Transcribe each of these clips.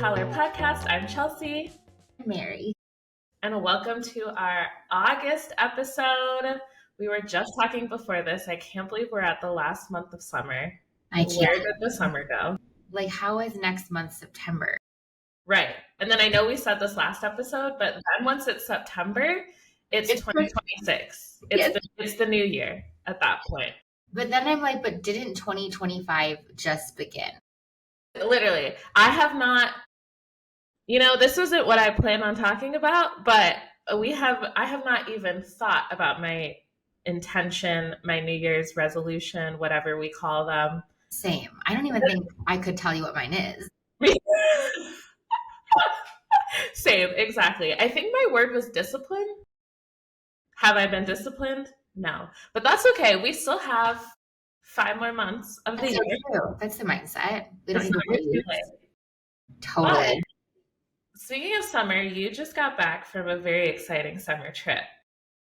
Howler Podcast. I'm Chelsea. Mary. And welcome to our August episode. We were just talking before this. I can't believe we're at the last month of summer. I can't. Where did the summer go? Like, how is next month September? Right. And then I know we said this last episode, but then once it's September, it's 2026. It's the new year at that point. But then I'm like, but didn't 2025 just begin? Literally. I have not, this wasn't what I planned on talking about, but I have not even thought about my intention, my New Year's resolution, whatever we call them. Same. I don't even think I could tell you what mine is. Same, exactly. I think my word was discipline. Have I been disciplined? No. But that's okay. We still have 5 more months of the year. True. That's the mindset. We don't need to wait. Totally. But, speaking of summer, you just got back from a very exciting summer trip.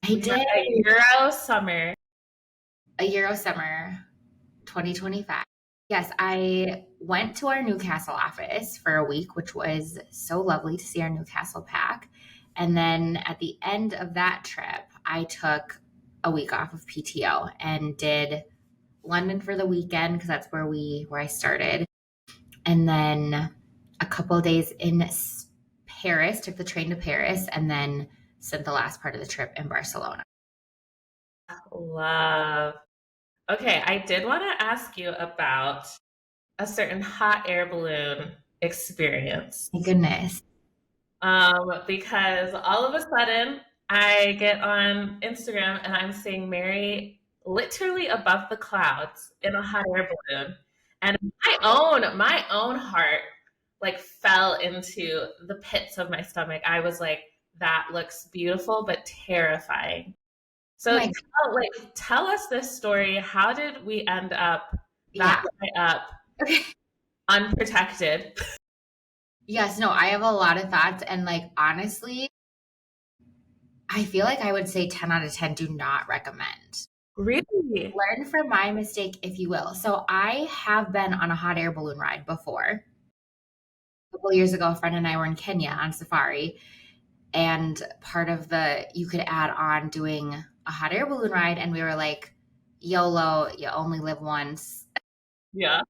I did. A Euro summer 2025. Yes, I went to our Newcastle office for a week, which was so lovely to see our Newcastle pack. And then at the end of that trip, I took a week off of PTO and did London for the weekend because that's where I started. And then a couple of days in Paris, took the train to Paris, and then spent the last part of the trip in Barcelona. Love. Okay, I did want to ask you about a certain hot air balloon experience. My goodness. Because all of a sudden I get on Instagram and I'm seeing Mary literally above the clouds in a hot air balloon. And my own heart fell into the pits of my stomach. I was like, that looks beautiful, but terrifying. So tell us this story. How did we end up that high up, unprotected? Yes, no, I have a lot of thoughts. And honestly, I feel like I would say 10 out of 10 do not recommend. Really? Learn from my mistake, if you will. So I have been on a hot air balloon ride before. A couple of years ago, a friend and I were in Kenya on safari. And part of you could add on doing a hot air balloon ride. And we were like, YOLO, you only live once. Yeah.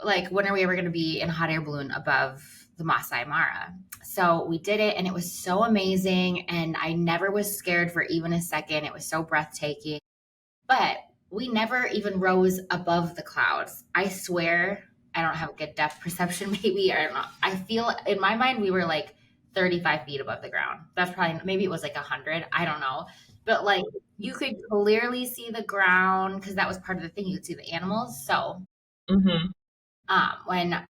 When are we ever going to be in a hot air balloon above the Masai Mara? So we did it and it was so amazing. And I never was scared for even a second. It was so breathtaking. But we never even rose above the clouds. I swear, I don't have a good depth perception maybe. I don't know. I feel in my mind, we were 35 feet above the ground. That's probably, maybe it was 100. I don't know. But you could clearly see the ground because that was part of the thing. You could see the animals. So when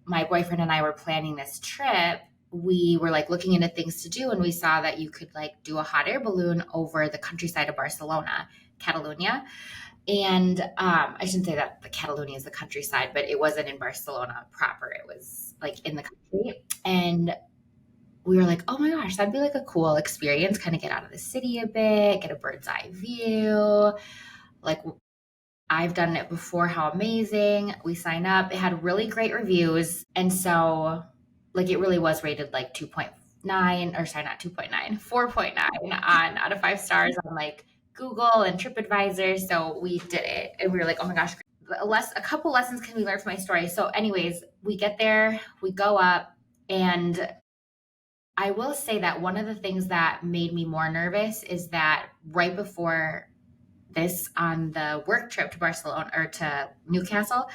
my boyfriend and I were planning this trip, we were looking into things to do. And we saw that you could do a hot air balloon over the countryside of Barcelona, Catalonia. And I shouldn't say that the Catalonia is the countryside, but it wasn't in Barcelona proper. It was in the country. And we were oh my gosh, that'd be a cool experience, kind of get out of the city a bit, get a bird's eye view. I've done it before. How amazing. We sign up. It had really great reviews. And so it really was rated 2.9 or sorry, not 2.9, 4.9 out of 5 stars on Google and TripAdvisor. So we did it and we were oh my gosh, a couple lessons can we learn from my story. So anyways, we get there, we go up, and I will say that one of the things that made me more nervous is that right before this on the work trip to Barcelona or to Newcastle,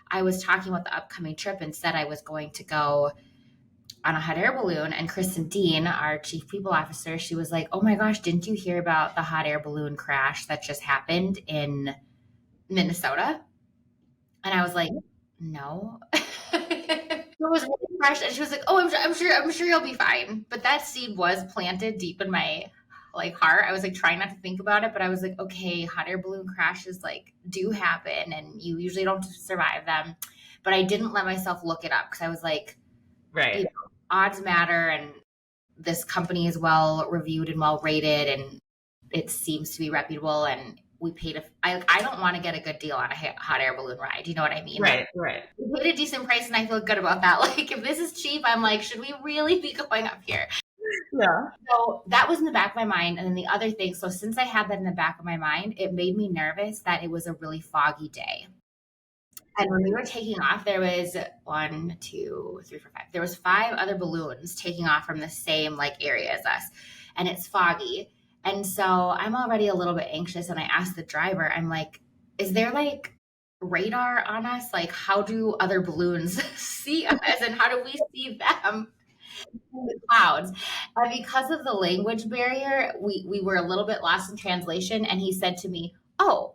I was talking about the upcoming trip and said I was going to go on a hot air balloon. And Kristen Dean, our chief people officer, she was oh my gosh, didn't you hear about the hot air balloon crash that just happened in Minnesota? And I was no. It was really fresh, and she was "Oh, I'm sure you'll be fine." But that seed was planted deep in my heart. I was trying not to think about it, but I was okay, hot air balloon crashes do happen, and you usually don't survive them. But I didn't let myself look it up because I was right, odds matter, and this company is well reviewed and well rated, and it seems to be reputable, and we paid I don't want to get a good deal on a hot air balloon ride. You know what I mean? Right, right. We paid a decent price and I feel good about that. Like if this is cheap, I'm like, should we really be going up here? Yeah. So that was in the back of my mind. And then the other thing, so since I had that in the back of my mind, it made me nervous that it was a really foggy day. And when we were taking off, there was 1, 2, 3, 4, 5. There was 5 other balloons taking off from the same like area as us. And it's foggy. And so I'm already a little bit anxious. And I asked the driver, I'm like, is there like radar on us? Like, how do other balloons see us? And how do we see them in the clouds? And because of the language barrier, we were a little bit lost in translation. And he said to me, oh,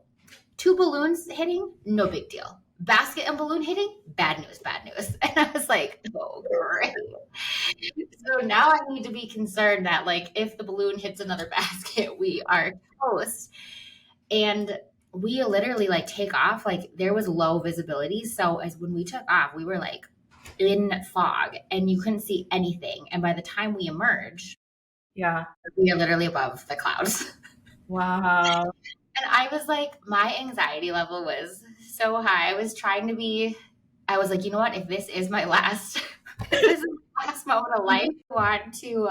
2 balloons hitting, no big deal. Basket and balloon hitting, bad news, bad news. And I was like, oh, great. So now I need to be concerned that like if the balloon hits another basket, we are toast. And we literally like take off, like there was low visibility. So as when we took off, we were like in fog and you couldn't see anything. And by the time we emerged, Yeah. we are literally above the clouds. Wow. And I was like, my anxiety level was so high. I was like, you know what? If this is my last, this is my last moment of life, I want to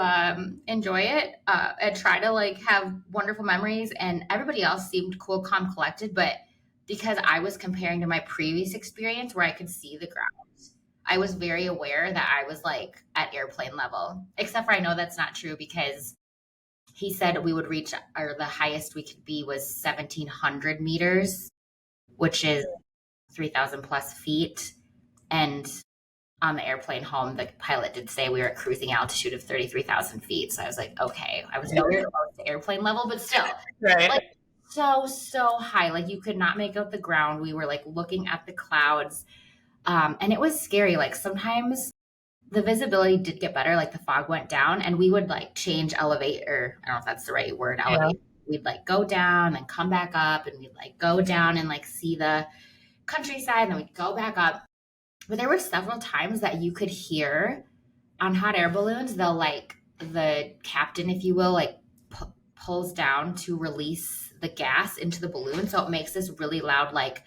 enjoy it and try to like have wonderful memories. And everybody else seemed cool, calm, collected. But because I was comparing to my previous experience where I could see the ground, I was very aware that I was like at airplane level, except for I know that's not true because he said we would reach, or the highest we could be was 1,700 meters, which is 3,000 plus feet. And on the airplane home, the pilot did say we were at cruising altitude of 33,000 feet. So I was like, okay, I was nowhere close to airplane level, but still, Right. like so high. Like you could not make out the ground. We were like looking at the clouds. And it was scary. Like sometimes the visibility did get better, like the fog went down and we would like change elevator. I don't know if that's the right word, elevate. We'd like go down and come back up and we'd like go down and like see the countryside and then we'd go back up. But there were several times that you could hear on hot air balloons, they'll like the captain, if you will, like pulls down to release the gas into the balloon. So it makes this really loud like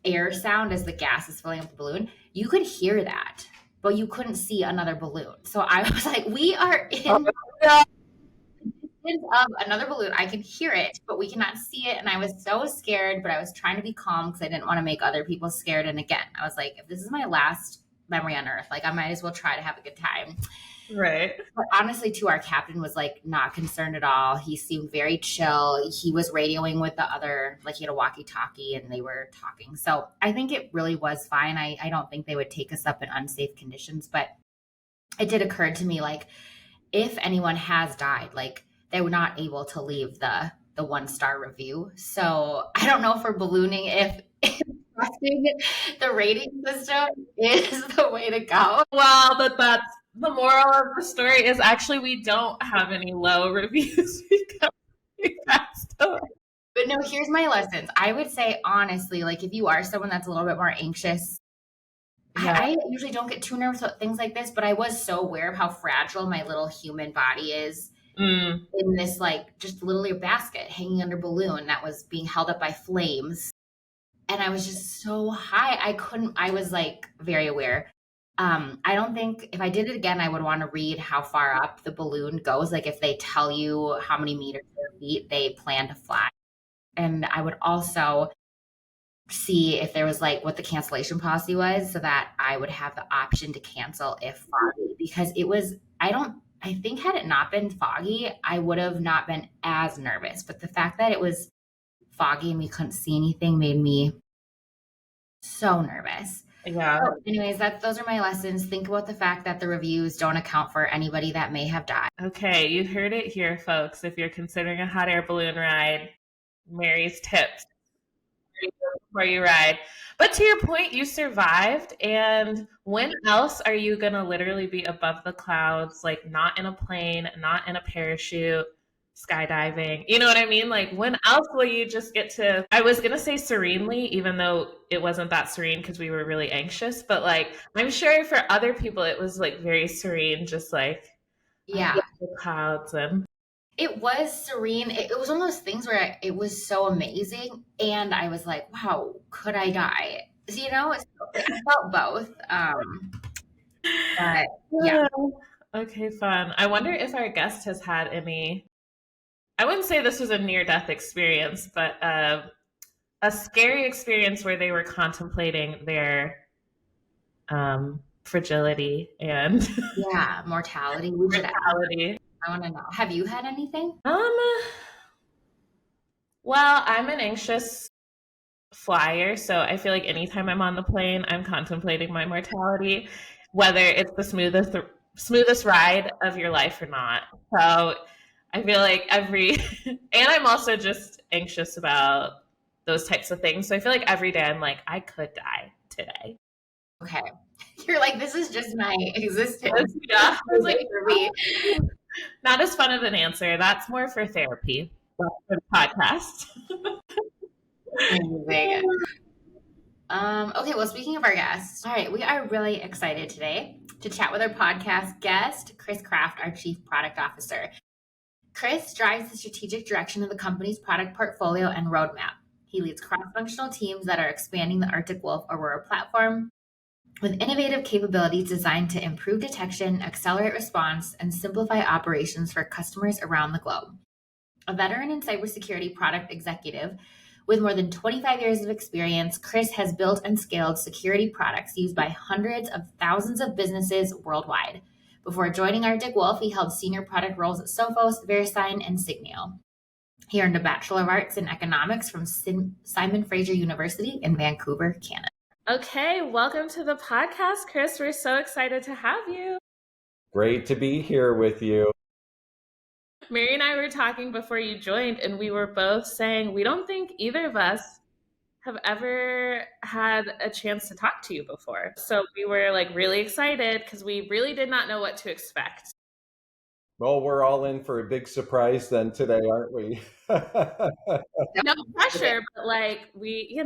air sound as the gas is filling up the balloon. You could hear that, but you couldn't see another balloon. So I was like, we are in of another balloon. I can hear it, but we cannot see it. And I was so scared, but I was trying to be calm because I didn't want to make other people scared. And again, I was like, if this is my last memory on earth, like I might as well try to have a good time. Right. But honestly, too, our captain was like not concerned at all. He seemed very chill. He was radioing with the other, like he had a walkie-talkie and they were talking. So I think it really was fine. I don't think they would take us up in unsafe conditions, but it did occur to me, like, if anyone has died, like they were not able to leave the 1-star review. So I don't know for ballooning if trusting the rating system is the way to go. Well, that's the moral of the story is actually we don't have any low reviews because we passed up. But no, here's my lessons. I would say honestly, like if you are someone that's a little bit more anxious, I usually don't get too nervous about things like this, but I was so aware of how fragile my little human body is in this like just literally a basket hanging under a balloon that was being held up by flames. And I was just so high. I was like very aware. I don't think if I did it again, I would want to read how far up the balloon goes. Like if they tell you how many meters or feet they plan to fly. And I would also see if there was like what the cancellation policy was so that I would have the option to cancel if foggy, because it was, I think had it not been foggy, I would have not been as nervous. But the fact that it was foggy and we couldn't see anything made me so nervous. Yeah. So anyways, those are my lessons. Think about the fact that the reviews don't account for anybody that may have died. Okay, you heard it here, folks. If you're considering a hot air balloon ride, Mary's tips before you ride. But to your point, you survived. And when else are you going to literally be above the clouds, like not in a plane, not in a parachute, skydiving? You know what I mean? Like when else will you just get to, I was going to say serenely, even though it wasn't that serene because we were really anxious. But like, I'm sure for other people, it was like very serene, just like Yeah. the clouds and It was serene. It was one of those things where it was so amazing, and I was like, "Wow, could I die?" So, I felt both. But yeah, Okay, fun. I wonder if our guest has had any. I wouldn't say this was a near death experience, but a scary experience where they were contemplating their fragility and yeah, mortality. We should. mortality. I want to know. Have you had anything? Um, well, I'm an anxious flyer, so I feel like anytime I'm on the plane, I'm contemplating my mortality, whether it's the smoothest ride of your life or not. So I feel like and I'm also just anxious about those types of things. So I feel like every day I'm like, I could die today. Okay, you're like, this is just my existence. Yeah, I was like, For me. not as fun of an answer. That's more for therapy, for the podcast. Amazing. Okay, well, speaking of our guests, all right, we are really excited today to chat with our podcast guest, Chris Kraft, our Chief Product Officer. Chris drives the strategic direction of the company's product portfolio and roadmap. He leads cross-functional teams that are expanding the Arctic Wolf Aurora platform with innovative capabilities designed to improve detection, accelerate response, and simplify operations for customers around the globe. A veteran in cybersecurity product executive with more than 25 years of experience, Chris has built and scaled security products used by hundreds of thousands of businesses worldwide. Before joining Arctic Wolf, he held senior product roles at Sophos, VeriSign, and Signio. He earned a Bachelor of Arts in Economics from Simon Fraser University in Vancouver, Canada. Okay, welcome to the podcast, Chris. We're so excited to have you. Great to be here with you. Mary and I were talking before you joined, and we were both saying we don't think either of us have ever had a chance to talk to you before. So we were like really excited because we really did not know what to expect. Well, we're all in for a big surprise then today, aren't we? No pressure, but like we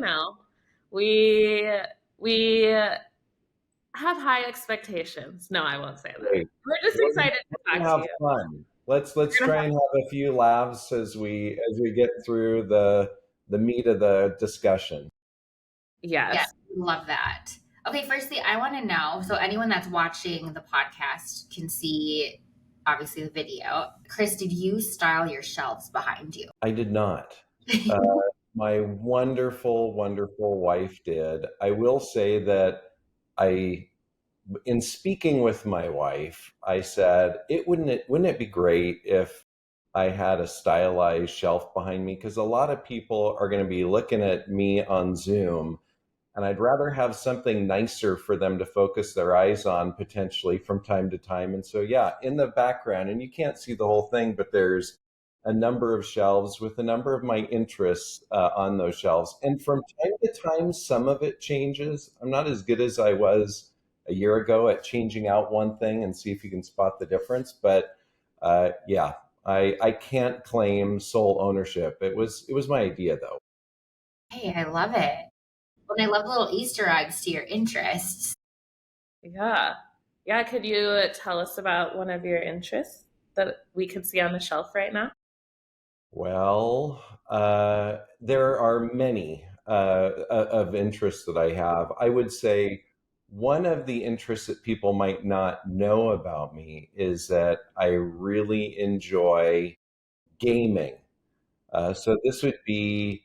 have high expectations. No, I won't say that. Great. We're just excited to We're talk gonna to have you. fun. Let's try and have a few laughs as we get through the meat of the discussion. Yes. Yeah, love that. Okay, firstly, I want to know, so anyone that's watching the podcast can see obviously the video. Chris, did you style your shelves behind you? I did not. My wonderful, wonderful wife did. I will say that in speaking with my wife, I said, wouldn't it be great if I had a stylized shelf behind me? Because a lot of people are going to be looking at me on Zoom, and I'd rather have something nicer for them to focus their eyes on potentially from time to time. And so, yeah, in the background, and you can't see the whole thing, but there's a number of shelves with a number of my interests on those shelves. And from time to time, some of it changes. I'm not as good as I was a year ago at changing out one thing and see if you can spot the difference. But yeah, I can't claim sole ownership. It was my idea though. Hey, I love it. And I love little Easter eggs to your interests. Yeah. Yeah. Could you tell us about one of your interests that we could see on the shelf right now? Well, there are many of interests that I have. I would say one of the interests that people might not know about me is that I really enjoy gaming. So this would be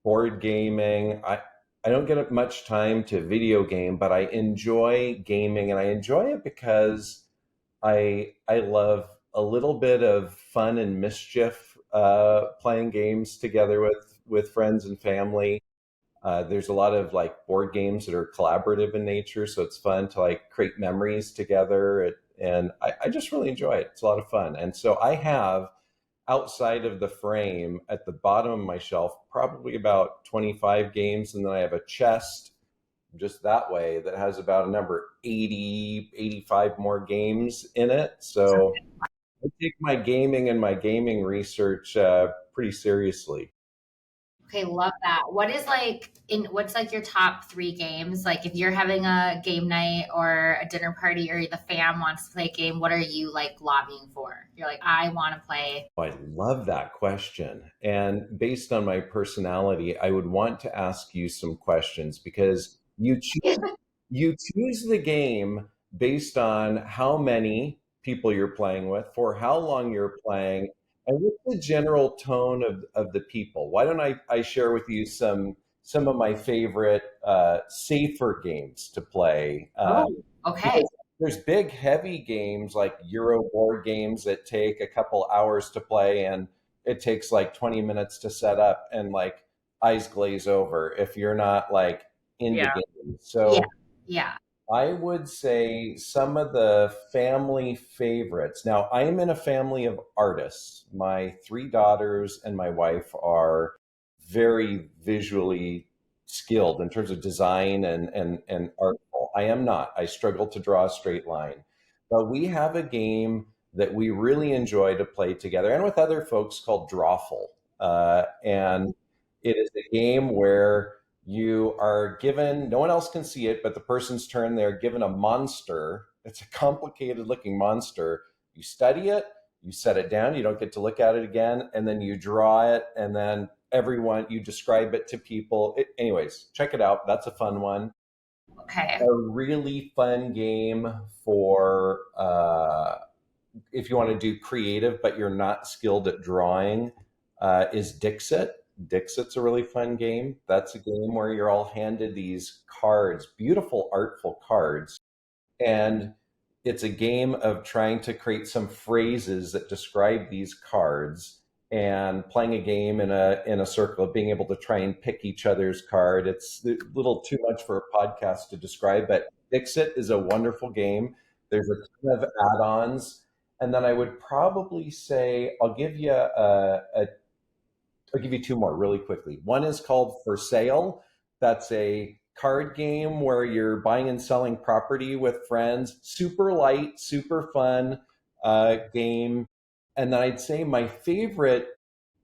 board gaming. I don't get much time to video game, but I enjoy gaming, and I enjoy it because I love a little bit of fun and mischief playing games together with friends and family. There's a lot of like board games that are collaborative in nature, so it's fun to like create memories together. And I just really enjoy it. It's a lot of fun. And so I have outside of the frame at the bottom of my shelf probably about 25 games, and then I have a chest just that way that has about a number 80, 85 more games in it. So I take my gaming and my gaming research pretty seriously. Okay, love that. What's like your top 3 games? Like if you're having a game night or a dinner party or the fam wants to play a game, what are you like lobbying for? You're like, I want to play. Oh, I love that question. And based on my personality, I would want to ask you some questions because you choose the game based on how many people you're playing with, for how long you're playing, and what's the general tone of the people. Why don't I share with you some of my favorite safer games to play? Oh, okay. There's big, heavy games like Euro board games that take a couple hours to play, and it takes like 20 minutes to set up, and like eyes glaze over if you're not like into Yeah. games. Yeah. So Yeah. I would say some of the family favorites. Now, I am in a family of artists. My 3 daughters and my wife are very visually skilled in terms of design and artful. I am not. I struggle to draw a straight line. But we have a game that we really enjoy to play together and with other folks called Drawful. And it is a game where you are given, no one else can see it, but the person's turn, they're given a monster. It's a complicated looking monster. You study it, you set it down, you don't get to look at it again, and then you draw it, and then everyone, you describe it to people. Anyways, check it out. That's a fun one. Okay. A really fun game for if you want to do creative, but you're not skilled at drawing, is Dixit. Dixit's a really fun game. That's a game where you're all handed these cards, beautiful, artful cards. And it's a game of trying to create some phrases that describe these cards and playing a game in a circle of being able to try and pick each other's card. It's a little too much for a podcast to describe, but Dixit is a wonderful game. There's a ton of add-ons. And then I would probably say I'll give you 2 more really quickly. One is called For Sale. That's a card game where you're buying and selling property with friends. Super light, super fun game. And then I'd say my favorite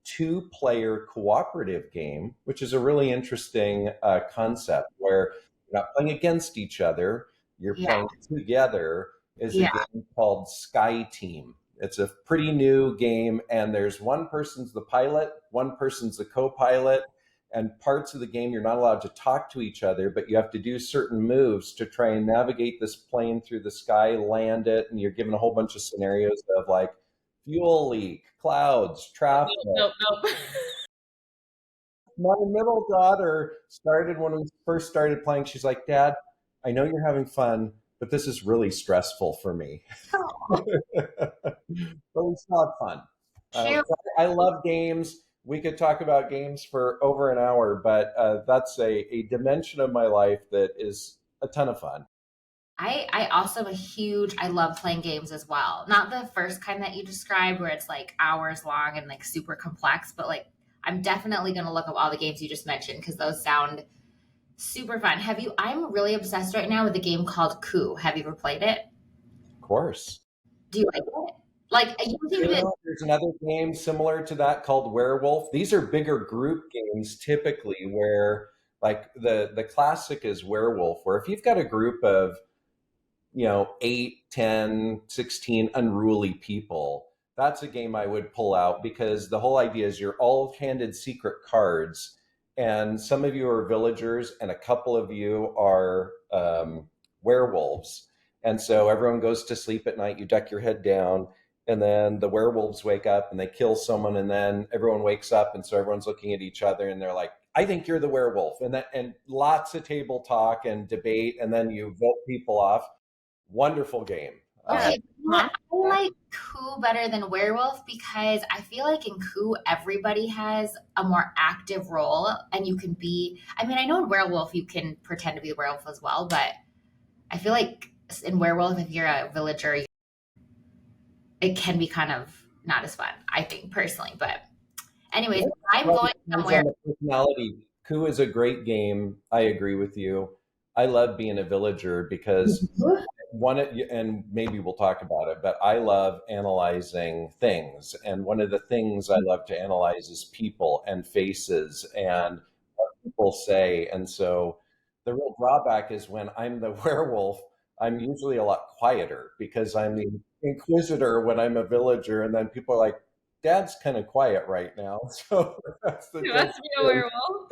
2-player cooperative game, which is a really interesting concept where you're not playing against each other, you're Yeah. playing together, is a Yeah. game called Sky Team. It's a pretty new game, and there's one person's the pilot, one person's the co-pilot, and parts of the game you're not allowed to talk to each other, but you have to do certain moves to try and navigate this plane through the sky, land it, and you're given a whole bunch of scenarios of like fuel leak, clouds, traffic. Nope, nope, nope. My middle daughter started when we first started playing. She's like, Dad, I know you're having fun, but this is really stressful for me. But we still have fun. Cute. I love games. We could talk about games for over an hour, but that's a dimension of my life that is a ton of fun. I also am I love playing games as well. Not the first kind that you described where it's like hours long and like super complex, but like I'm definitely going to look up all the games you just mentioned because those sound super fun. I'm really obsessed right now with a game called Coup. Have you ever played it? Of course. Do you like it? Like, There's another game similar to that called Werewolf. These are bigger group games typically where like the classic is Werewolf, where if you've got a group of 8, 10, 16 unruly people, that's a game I would pull out because the whole idea is you're all handed secret cards, and some of you are villagers and a couple of you are werewolves. And so everyone goes to sleep at night, you duck your head down, and then the werewolves wake up and they kill someone, and then everyone wakes up, and so everyone's looking at each other and they're like, I think you're the werewolf. And lots of table talk and debate, and then you vote people off. Wonderful game. okay, I like Coup better than Werewolf because I feel like in Coup everybody has a more active role and you can be. I mean, I know in Werewolf you can pretend to be a werewolf as well, but I feel like in Werewolf if you're a villager, it can be kind of not as fun. I think personally, but anyways, I'm going somewhere. Personality. Coup is a great game. I agree with you. I love being a villager because and maybe we'll talk about it, but I love analyzing things. And one of the things I love to analyze is people and faces and what people say. And so the real drawback is when I'm the werewolf, I'm usually a lot quieter because I'm the inquisitor when I'm a villager. And then people are like, Dad's kind of quiet right now. So that's the You difference. must be a werewolf.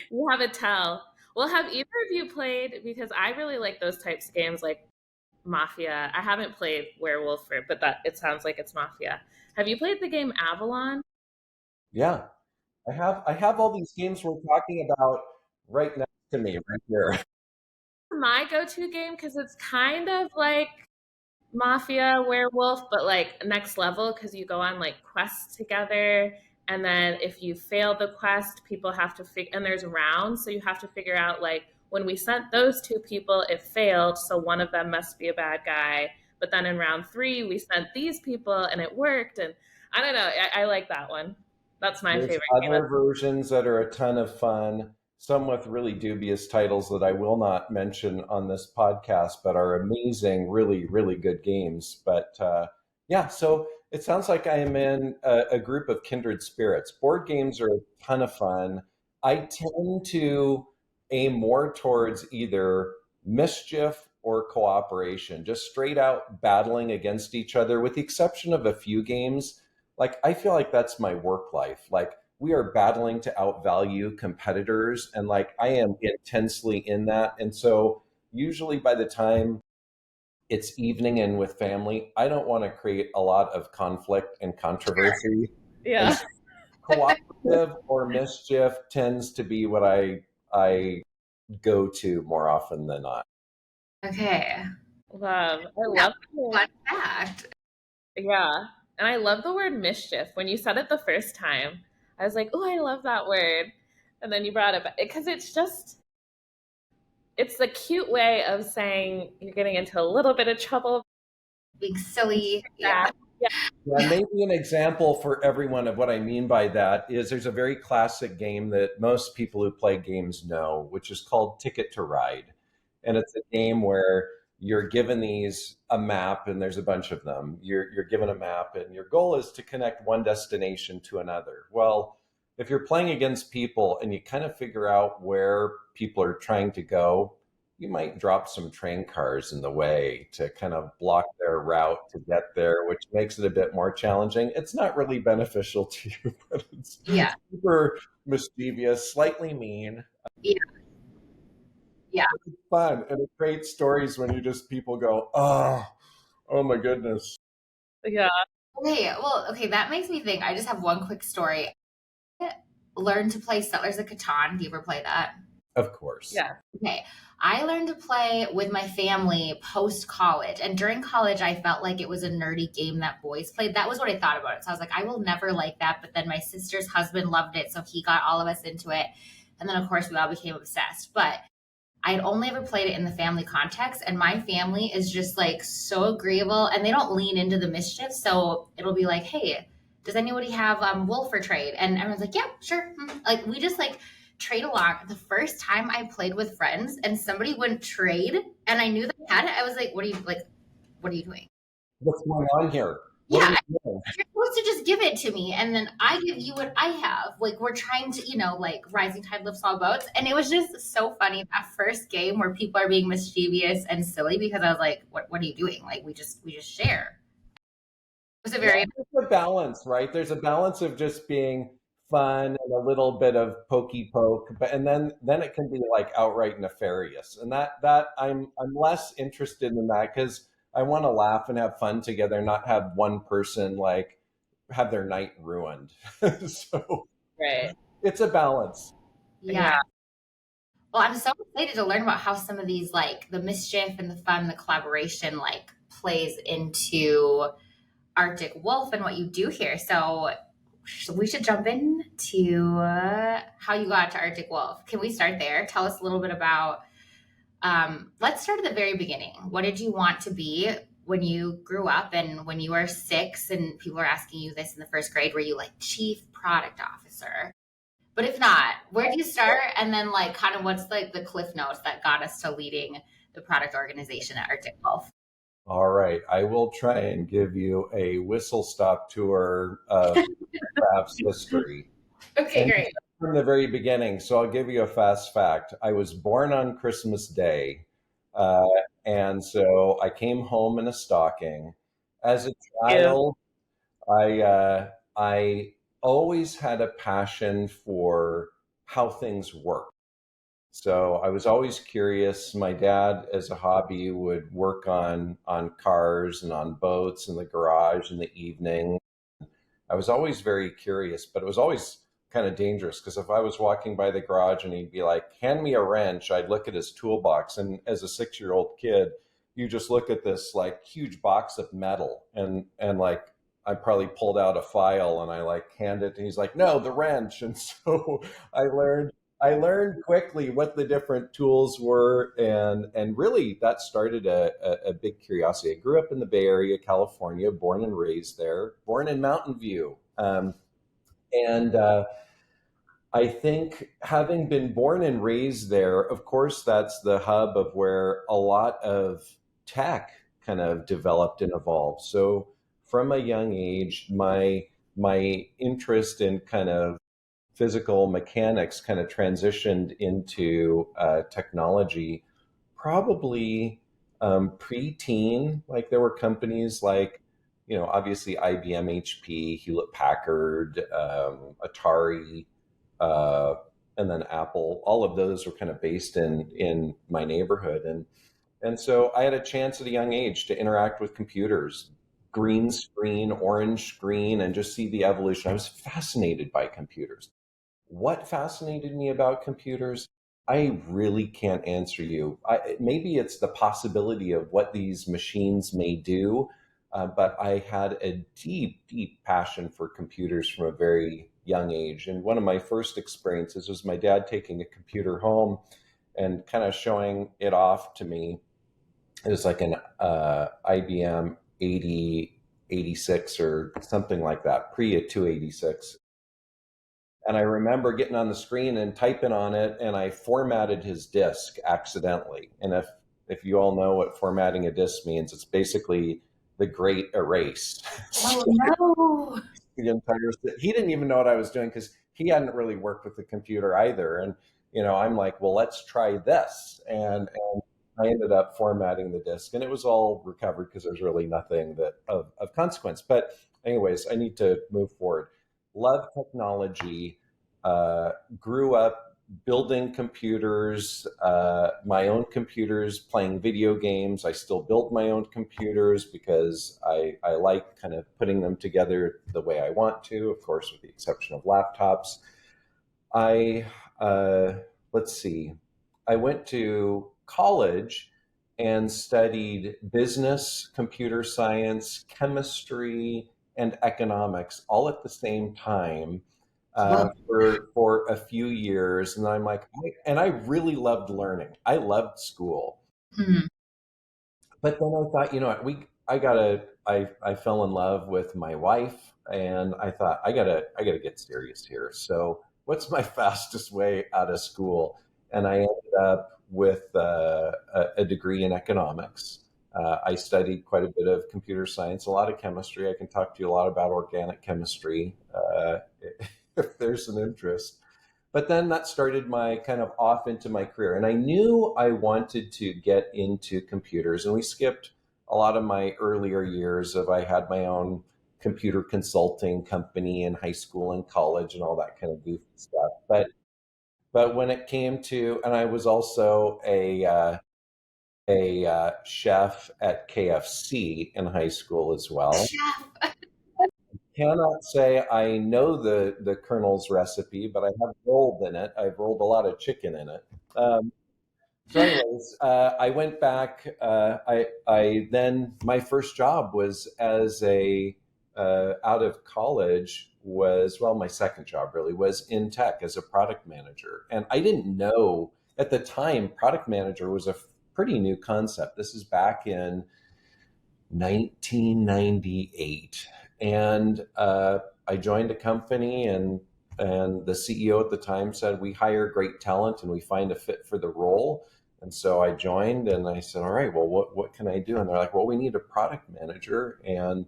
You have a tell. Well, have either of you played, because I really like those types of games like Mafia. I haven't played Werewolf, but that it sounds like it's Mafia. Have you played the game Avalon? Yeah. I have all these games we're talking about right next to me, right here. My go-to game because it's kind of like Mafia Werewolf, but like next level because you go on like quests together. And then if you fail the quest, people have to figure, and there's rounds. So you have to figure out like when we sent those two people, it failed. So one of them must be a bad guy. But then in round three, we sent these people and it worked. And I don't know. I like that one. That's my There's favorite game. other versions that are a ton of fun, some with really dubious titles that I will not mention on this podcast, but are amazing, really, really good games. But yeah, so it sounds like I am in a group of kindred spirits. Board games are a ton of fun. I tend to aim more towards either mischief or cooperation, just straight out battling against each other, with the exception of a few games. Like, I feel like that's my work life. Like, we are battling to outvalue competitors, and like I am intensely in that. And so usually by the time it's evening and with family, I don't want to create a lot of conflict and controversy. And Yeah. so cooperative or mischief tends to be what I go to more often than not. Okay. Love. I Yeah, love the fun fact. Yeah. And I love the word mischief. When you said it the first time, I was like, oh, I love that word. And then you brought it back because it's the cute way of saying you're getting into a little bit of trouble. Being silly. Yeah. Yeah, maybe an example for everyone of what I mean by that is there's a very classic game that most people who play games know, which is called Ticket to Ride. And it's a game where you're given a map, and there's a bunch of them. You're given a map, and your goal is to connect one destination to another. Well, if you're playing against people and you kind of figure out where people are trying to go, you might drop some train cars in the way to kind of block their route to get there, which makes it a bit more challenging. It's not really beneficial to you, but it's Yeah. super mischievous, slightly mean. Yeah. Yeah. It's fun, and it creates stories when you just people go, oh my goodness. Yeah. Okay, that makes me think. I just have one quick story. Learn to play Settlers of Catan. Do you ever play that? Of course. Yeah. Okay. I learned to play with my family post college. And during college, I felt like it was a nerdy game that boys played. That was what I thought about it. So I was like, I will never like that. But then my sister's husband loved it. So he got all of us into it. And then, of course, we all became obsessed. But I had only ever played it in the family context. And my family is just like so agreeable. And they don't lean into the mischief. So it'll be like, hey, does anybody have wool for trade? And everyone's like, yeah, sure. Like, we just like trade along. The first time I played with friends and somebody wouldn't trade and I knew they had it, I was like, what are you doing? What's going on here? What are you doing? You're supposed to just give it to me and then I give you what I have. Like, we're trying to, like rising tide lifts all boats. And it was just so funny that first game where people are being mischievous and silly because I was like, what are you doing? Like, we just share. It was a very There's a balance, right? There's a balance of just being fun and a little bit of pokey poke, but and then it can be like outright nefarious. And that I'm less interested in that because I want to laugh and have fun together, not have one person like have their night ruined. So Right. it's a balance. Yeah. Well, I'm so excited to learn about how some of these, like the mischief and the fun, the collaboration, like plays into Arctic Wolf and what you do here. So we should jump into how you got to Arctic Wolf. Can we start there? Tell us a little bit about, let's start at the very beginning. What did you want to be when you grew up and when you were 6 and people are asking you this in the first grade? Were you like chief product officer? But if not, where did you start? And then like kind of what's like the cliff notes that got us to leading the product organization at Arctic Golf. All right. I will try and give you a whistle stop tour of Kraft's history. Okay, And great. from the very beginning. So I'll give you a fast fact. I was born on Christmas Day. Uh, and so I came home in a stocking. As a Yeah. child, I always had a passion for how things work. So I was always curious. My dad, as a hobby, would work on cars and on boats in the garage in the evening. I was always very curious, but it was always kind of dangerous because if I was walking by the garage and he'd be like, "Hand me a wrench," I'd look at his toolbox, and as a 6-year-old kid, you just look at this like huge box of metal, and like I probably pulled out a file and I like hand it, and he's like, "No, the wrench." And so I learned I learned quickly what the different tools were, and really that started a big curiosity. I grew up in the Bay Area, California, born and raised there, born in Mountain View, and I think having been born and raised there, of course, that's the hub of where a lot of tech kind of developed and evolved. So from a young age, my interest in kind of physical mechanics kind of transitioned into technology probably pre-teen. Like there were companies like, obviously IBM, HP, Hewlett Packard, Atari, uh, and then Apple. All of those were kind of based in my neighborhood, and so I had a chance at a young age to interact with computers, green screen, orange screen, and just see the evolution. I was fascinated by computers. What fascinated me about computers? I really can't answer you. Maybe it's the possibility of what these machines may do, but I had a deep, deep passion for computers from a very young age. And one of my first experiences was my dad taking a computer home and kind of showing it off to me. It was like an IBM 8086 or something like that, pre a 286. And I remember getting on the screen and typing on it, and I formatted his disk accidentally. And if you all know what formatting a disk means, it's basically the great erase. Oh no. The entire he didn't even know what I was doing because he hadn't really worked with the computer either. And I'm like, well, let's try this, and I ended up formatting the disk, and it was all recovered because there's really nothing that of consequence. But anyways, I need to move forward. Love technology. Grew up building computers, my own computers, playing video games. I still build my own computers because I like kind of putting them together the way I want to, of course, with the exception of laptops. I, let's see, I went to college and studied business, computer science, chemistry, and economics all at the same time Well, for a few years, and I'm like, and I really loved learning. I loved school, hmm. but then I thought, I fell in love with my wife, and I thought I gotta get serious here. So what's my fastest way out of school? And I ended up with a degree in economics. I studied quite a bit of computer science, a lot of chemistry. I can talk to you a lot about organic chemistry if there's an interest. But then that started my kind of off into my career. And I knew I wanted to get into computers. And we skipped a lot of my earlier years of I had my own computer consulting company in high school and college and all that kind of goofy stuff. But when it came to, and I was also a chef at KFC in high school as well. Chef. Cannot say I know the Colonel's recipe, but I have rolled in it. I've rolled a lot of chicken in it. So, anyways, I went back. I then my first job was as a out of college was my second job really was in tech as a product manager, and I didn't know at the time product manager was a pretty new concept. This is back in 1998, and I joined a company, and the CEO at the time said, "We hire great talent and we find a fit for the role." And so I joined and I said, all right, well, what can I do? And they're like, well, we need a product manager. And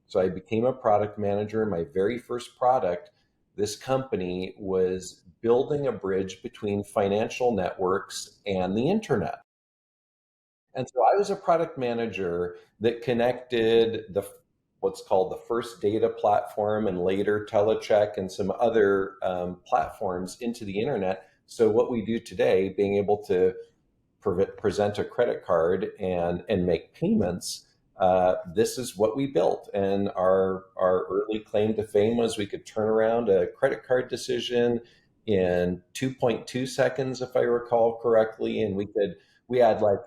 so I became a product manager. My very first product, this company was building a bridge between financial networks and the internet. And so I was a product manager that connected the what's called the first data platform and later telecheck and some other platforms into the internet. So what we do today, being able to present a credit card and make payments, this is what we built. And our early claim to fame was we could turn around a credit card decision in 2.2 seconds, if I recall correctly. And we had like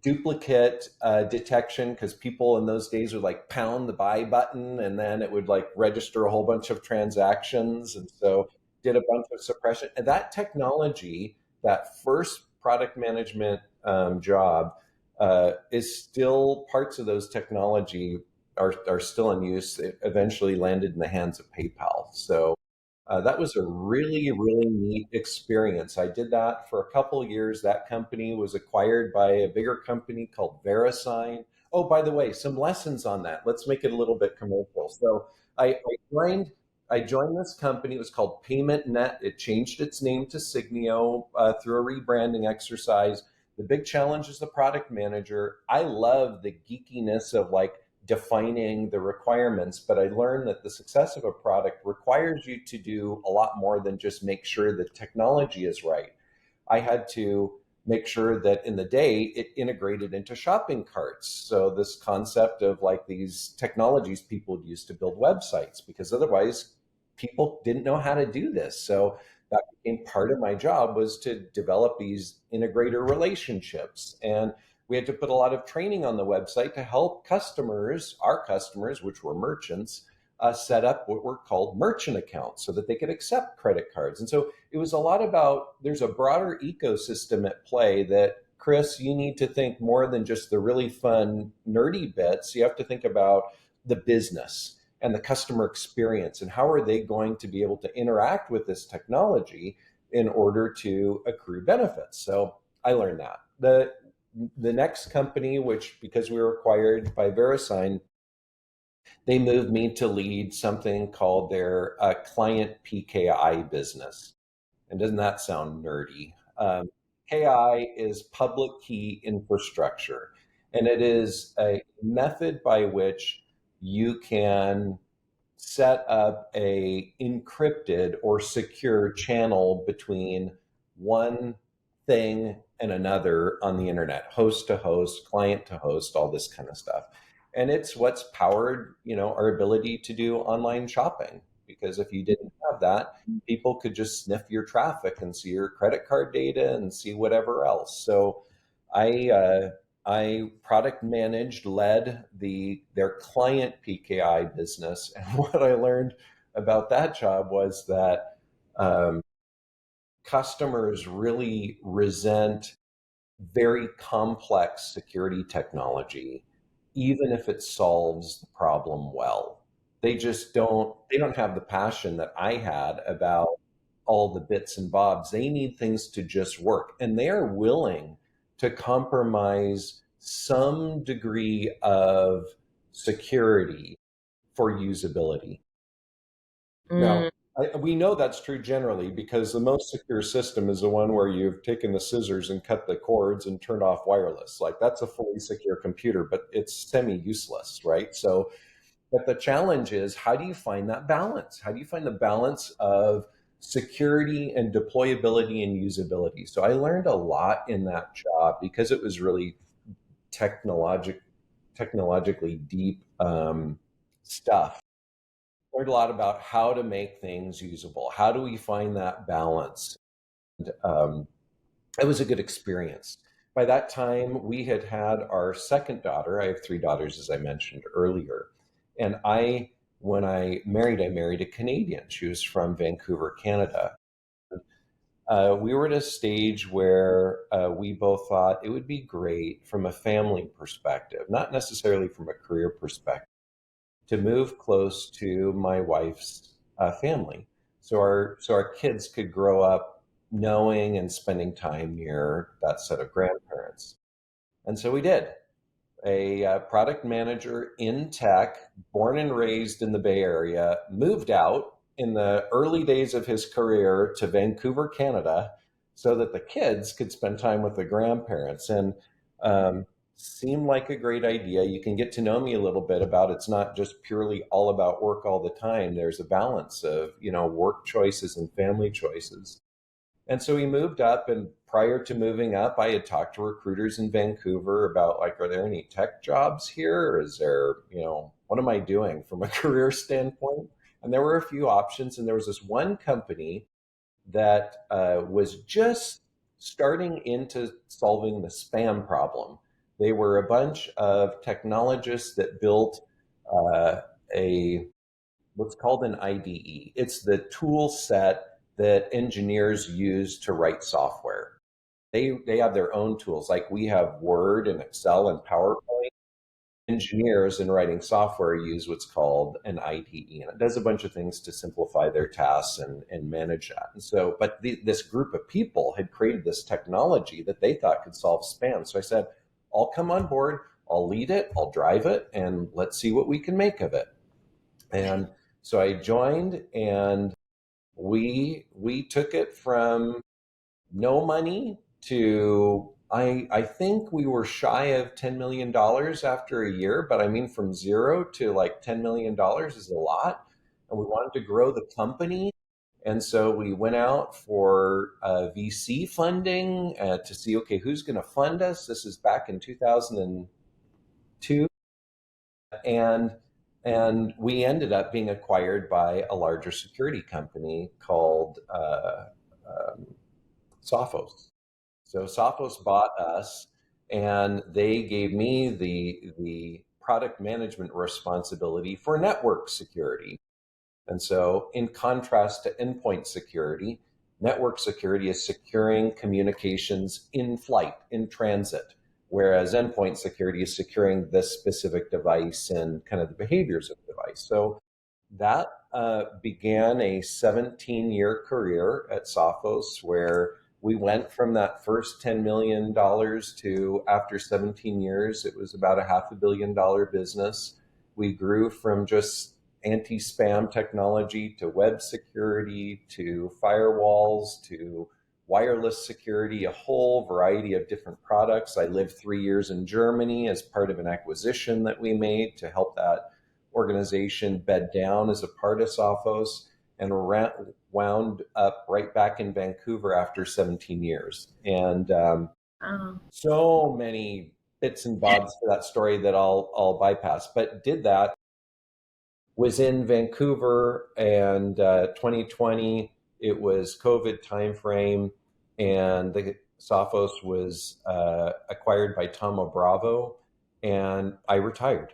duplicate detection because people in those days would like pound the buy button and then it would like register a whole bunch of transactions. And so did a bunch of suppression. And that technology, that first product management job, is still parts of those technology are still in use. It eventually landed in the hands of PayPal. So that was a really, really neat experience. I did that for a couple of years. That company was acquired by a bigger company called VeriSign. Oh, by the way, some lessons on that. Let's make it a little bit commercial. So joined. I joined this company. It was called PaymentNet. It changed its name to Signio through a rebranding exercise. The big challenge is the product manager. I love the geekiness of like defining the requirements, but I learned that the success of a product requires you to do a lot more than just make sure the technology is right. I had to make sure that in the day it integrated into shopping carts. So this concept of like these technologies people use to build websites, because otherwise people didn't know how to do this. So that became part of my job, was to develop these integrator relationships. And we had to put a lot of training on the website to help customers, our customers, which were merchants, set up what were called merchant accounts so that they could accept credit cards. And so it was a lot about, there's a broader ecosystem at play that, Chris, you need to think more than just the really fun, nerdy bits. You have to think about the business and the customer experience and how are they going to be able to interact with this technology in order to accrue benefits. So I learned that. The next company, which because we were acquired by VeriSign, they moved me to lead something called their client PKI business. And doesn't that sound nerdy? KI is public key infrastructure, and it is a method by which you can set up a encrypted or secure channel between one thing and another on the internet, host to host, client to host, all this kind of stuff. And it's what's powered, our ability to do online shopping. Because if you didn't have that, people could just sniff your traffic and see your credit card data and see whatever else. So I product managed, led their client PKI business. And what I learned about that job was that customers really resent very complex security technology, even if it solves the problem well. They don't have the passion that I had about all the bits and bobs. They need things to just work. And they are willing to compromise some degree of security for usability. Now, we know that's true generally because the most secure system is the one where you've taken the scissors and cut the cords and turned off wireless. Like that's a fully secure computer, but it's semi-useless, right? So, but the challenge is, how do you find that balance? How do you find the balance of security and deployability and usability? So I learned a lot in that job because it was really technologically deep stuff. Learned a lot about how to make things usable. How do we find that balance? And, it was a good experience. By that time, we had our second daughter. I have three daughters, as I mentioned earlier. And when I married a Canadian. She was from Vancouver, Canada. We were at a stage where we both thought it would be great from a family perspective, not necessarily from a career perspective, to move close to my wife's family. So our kids could grow up knowing and spending time near that set of grandparents. And so we did. A product manager in tech, born and raised in the Bay Area, moved out in the early days of his career to Vancouver, Canada, so that the kids could spend time with the grandparents. And seemed like a great idea. You can get to know me a little bit about it's not just purely all about work all the time. There's a balance of, work choices and family choices. And so we moved up, and prior to moving up, I had talked to recruiters in Vancouver about like, are there any tech jobs here? Or is there, what am I doing from a career standpoint? And there were a few options. And there was this one company that was just starting into solving the spam problem. They were a bunch of technologists that built what's called an IDE. It's the tool set that engineers use to write software. They have their own tools, like we have Word and Excel and PowerPoint. Engineers in writing software use what's called an IDE, and it does a bunch of things to simplify their tasks and manage that. And so, but this group of people had created this technology that they thought could solve spam. So I said, I'll come on board, I'll lead it, I'll drive it, and let's see what we can make of it. And so I joined, and we took it from no money to I think we were shy of $10 million after a year, but I mean, from zero to like $10 million is a lot. And we wanted to grow the company. And so we went out for VC funding to see, okay, who's going to fund us? This is back in 2002. And we ended up being acquired by a larger security company called Sophos. So Sophos bought us, and they gave me the product management responsibility for network security. And so in contrast to endpoint security, network security is securing communications in flight, in transit, whereas endpoint security is securing this specific device and kind of the behaviors of the device. So that began a 17-year career at Sophos, where we went from that first $10 million to, after 17 years, it was about a $500 million business. We grew from just anti-spam technology to web security to firewalls to wireless security, a whole variety of different products. I lived 3 years in Germany as part of an acquisition that we made to help that organization bed down as a part of Sophos, and wound up right back in Vancouver after 17 years. And so many bits and bobs to that story that I'll bypass, but did that, was in Vancouver, and 2020, it was COVID timeframe, and the Sophos was acquired by Thoma Bravo, and I retired.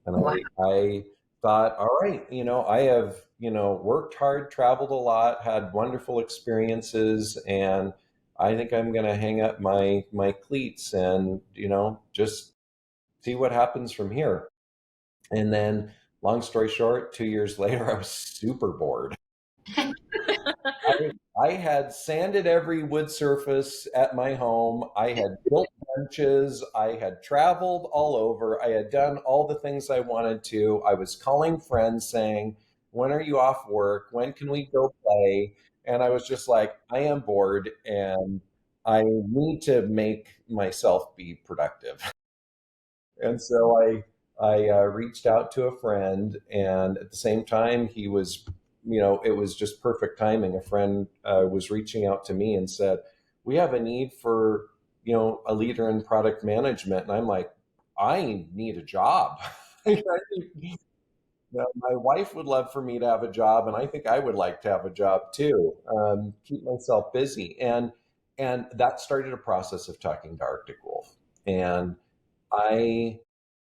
And Wow. I thought, all right, I have, worked hard, traveled a lot, had wonderful experiences, and I think I'm going to hang up my cleats and, just see what happens from here. And then, long story short, 2 years later, I was super bored. I had sanded every wood surface at my home. I had built benches. I had traveled all over. I had done all the things I wanted to. I was calling friends saying, when are you off work? When can we go play? And I was just like, I am bored and I need to make myself be productive. And so I reached out to a friend, and at the same time, he was, it was just perfect timing. A friend was reaching out to me and said, we have a need for, a leader in product management. And I'm like, I need a job. My wife would love for me to have a job, and I think I would like to have a job too. Keep myself busy. And that started a process of talking to Arctic Wolf. And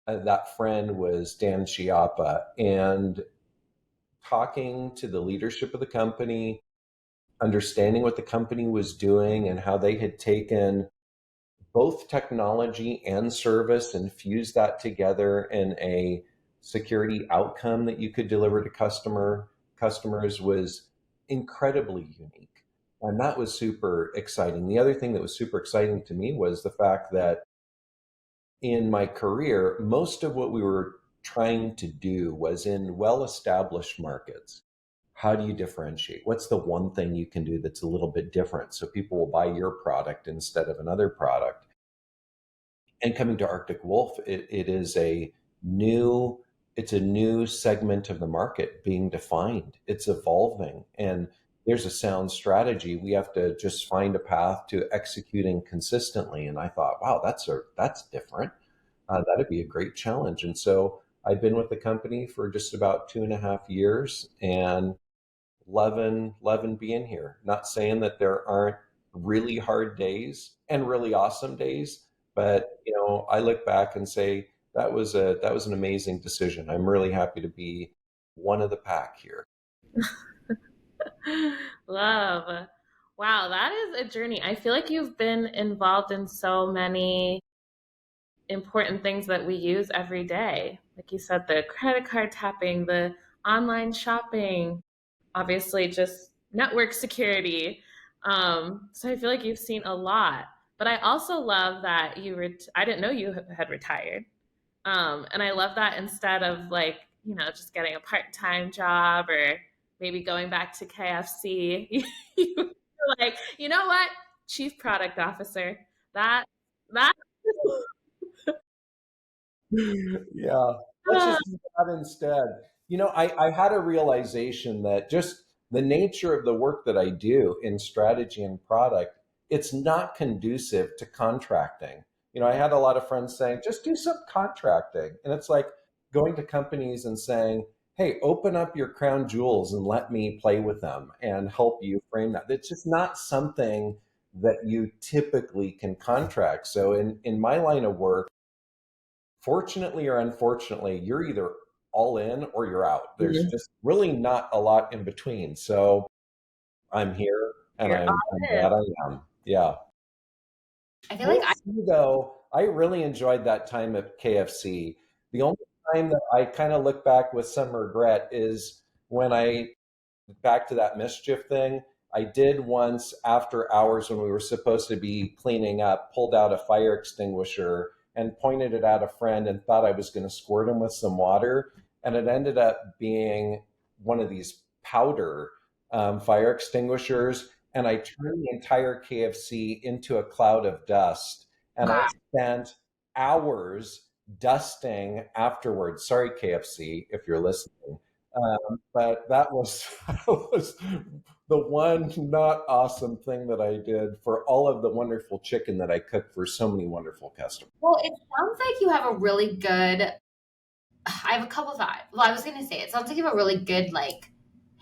that friend was Dan Chiappa, and talking to the leadership of the company, understanding what the company was doing and how they had taken both technology and service and fused that together in a security outcome that you could deliver to customers was incredibly unique. And that was super exciting. The other thing that was super exciting to me was the fact that in my career, most of what we were trying to do was in well-established markets. How do you differentiate? What's the one thing you can do that's a little bit different so people will buy your product instead of another product? And coming to Arctic Wolf, it is a new it's a new segment of the market being defined. It's evolving, and there's a sound strategy. We have to just find a path to executing consistently. And I thought, wow, that's different. That'd be a great challenge. And so I've been with the company for just about 2.5 years, and loving being here. Not saying that there aren't really hard days and really awesome days, but I look back and say that was an amazing decision. I'm really happy to be one of the pack here. Love. Wow, that is a journey. I feel like you've been involved in so many important things that we use every day. Like you said, the credit card tapping, the online shopping, obviously just network security. So I feel like you've seen a lot. But I also love that I didn't know you had retired. And I love that instead of like, just getting a part-time job or maybe going back to KFC, you're like, you know what? Chief product officer. That Yeah, let's just do that instead. I had a realization that just the nature of the work that I do in strategy and product, it's not conducive to contracting. I had a lot of friends saying, just do some contracting. And it's like going to companies and saying, hey, open up your crown jewels and let me play with them and help you frame that. It's just not something that you typically can contract. So in my line of work, fortunately or unfortunately, you're either all in or you're out. There's just really not a lot in between. So I'm here and you're I'm all glad I am. Yeah. I feel like Though, I really enjoyed that time at KFC. The only time that I kind of look back with some regret is when back to that mischief thing. I did once after hours when we were supposed to be cleaning up, pulled out a fire extinguisher and pointed it at a friend and thought I was going to squirt him with some water. And it ended up being one of these powder fire extinguishers. And I turned the entire KFC into a cloud of dust. And I spent hours dusting afterwards. Sorry, KFC, if you're listening. But that was, that was the one not awesome thing that I did for all of the wonderful chicken that I cooked for so many wonderful customers. Well, it sounds like you have a really good. I have a couple thoughts. Well, I was going to say it sounds like you have a really good like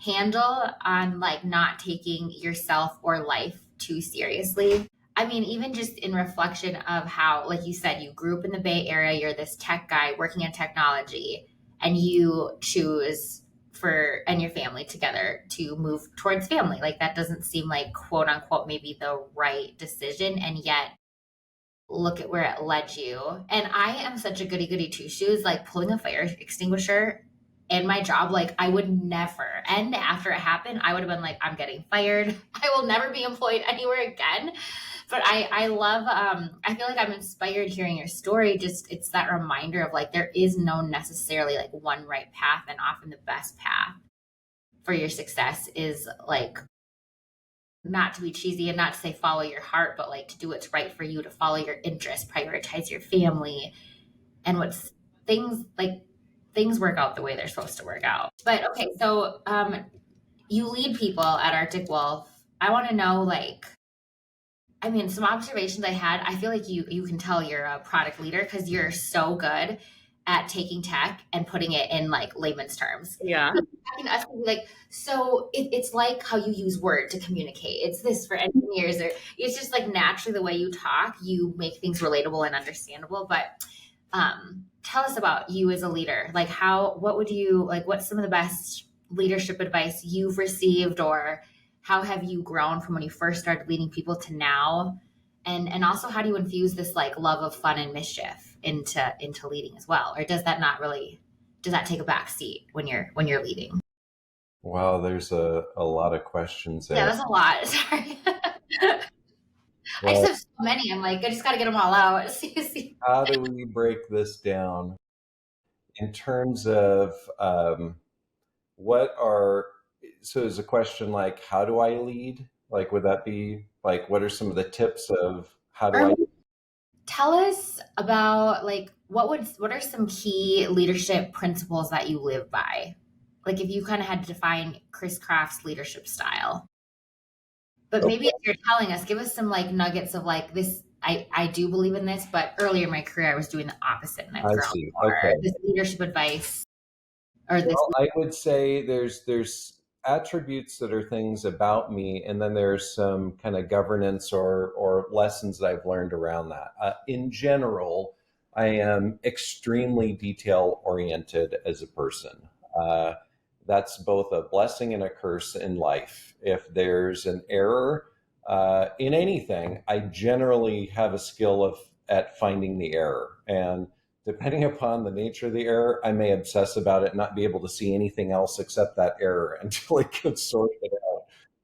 handle on like not taking yourself or life too seriously. I mean, even just in reflection of how, like you said, you grew up in the Bay Area, you're this tech guy working in technology, and you choose and your family together to move towards family. Like that doesn't seem like quote unquote maybe the right decision. And yet look at where it led you. And I am such a goody goody two shoes, like pulling a fire extinguisher in my job. Like I would never, and after it happened, I would have been like, I'm getting fired. I will never be employed anywhere again. But I love, I feel like I'm inspired hearing your story. Just, it's that reminder of like, there is no necessarily like one right path, and often the best path for your success is like, not to be cheesy and not to say follow your heart, but like to do what's right for you, to follow your interests, prioritize your family, and things work out the way they're supposed to work out. But okay, so you lead people at Arctic Wolf. I want to know like, I mean, some observations I had. I feel like you can tell you're a product leader because you're so good at taking tech and putting it in like layman's terms. Yeah. Us can be like, so it's like how you use Word to communicate. It's this for engineers, or it's just like naturally the way you talk, you make things relatable and understandable. But tell us about you as a leader. Like what's some of the best leadership advice you've received, or how have you grown from when you first started leading people to now? And also, how do you infuse this like love of fun and mischief into leading as well? Or does that take a back seat when you're leading? Wow, there's a lot of questions Yeah, there. that's a lot. Sorry. I just Well, have so many. I'm like, I just got to get them all out. See. how do we break this down in terms of what are, so is a question like, how do I lead? Like, would that be like, what are some of the tips of how do Or I? tell us about like what are some key leadership principles that you live by? Like if you kind of had to define Chris Kraft's leadership style. But maybe Okay, if you're telling us, give us some like nuggets of like this. I do believe in this, but earlier in my career I was doing the opposite and I've I grown see. more. Okay. This leadership advice or this. Well, I would say there's attributes that are things about me, and then there's some kind of governance or lessons that I've learned around that. In general, I am extremely detail oriented as a person. Uh, that's both a blessing and a curse in life. If there's an error in anything, I generally have a skill of at finding the error, and depending upon the nature of the error, I may obsess about it and not be able to see anything else except that error until it gets sorted out.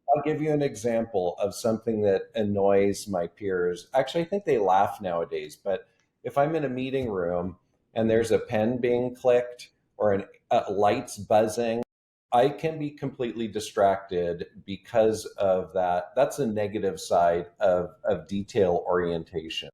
I'll give you an example of something that annoys my peers. Actually, I think they laugh nowadays, but if I'm in a meeting room and there's a pen being clicked or lights buzzing, I can be completely distracted because of that. That's a negative side of detail orientation.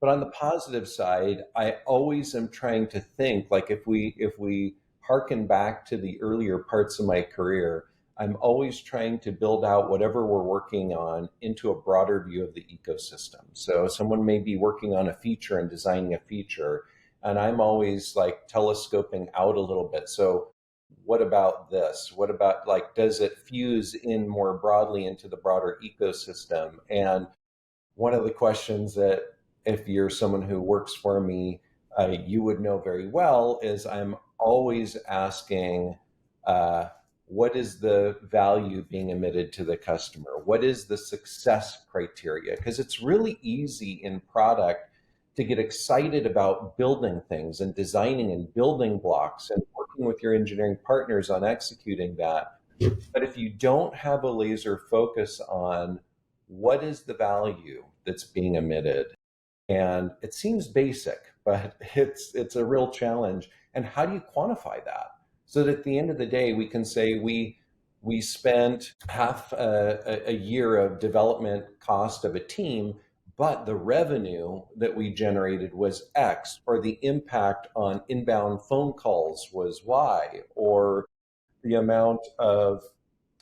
But on the positive side, I always am trying to think like if we hearken back to the earlier parts of my career, I'm always trying to build out whatever we're working on into a broader view of the ecosystem. So someone may be working on a feature and designing a feature, and I'm always like telescoping out a little bit. So what about this? What about like does it fuse in more broadly into the broader ecosystem? And one of the questions that if you're someone who works for me, you would know very well is I'm always asking, what is the value being emitted to the customer? What is the success criteria? Because it's really easy in product to get excited about building things and designing and building blocks and working with your engineering partners on executing that. But if you don't have a laser focus on what is the value that's being emitted, and it seems basic, but it's a real challenge. And how do you quantify that? So that at the end of the day, we can say we spent half a year of development cost of a team, but the revenue that we generated was X, or the impact on inbound phone calls was Y, or the amount of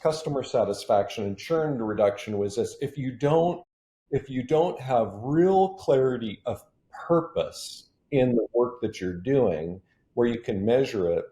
customer satisfaction and churn reduction was this. If you don't have real clarity of purpose in the work that you're doing where you can measure it,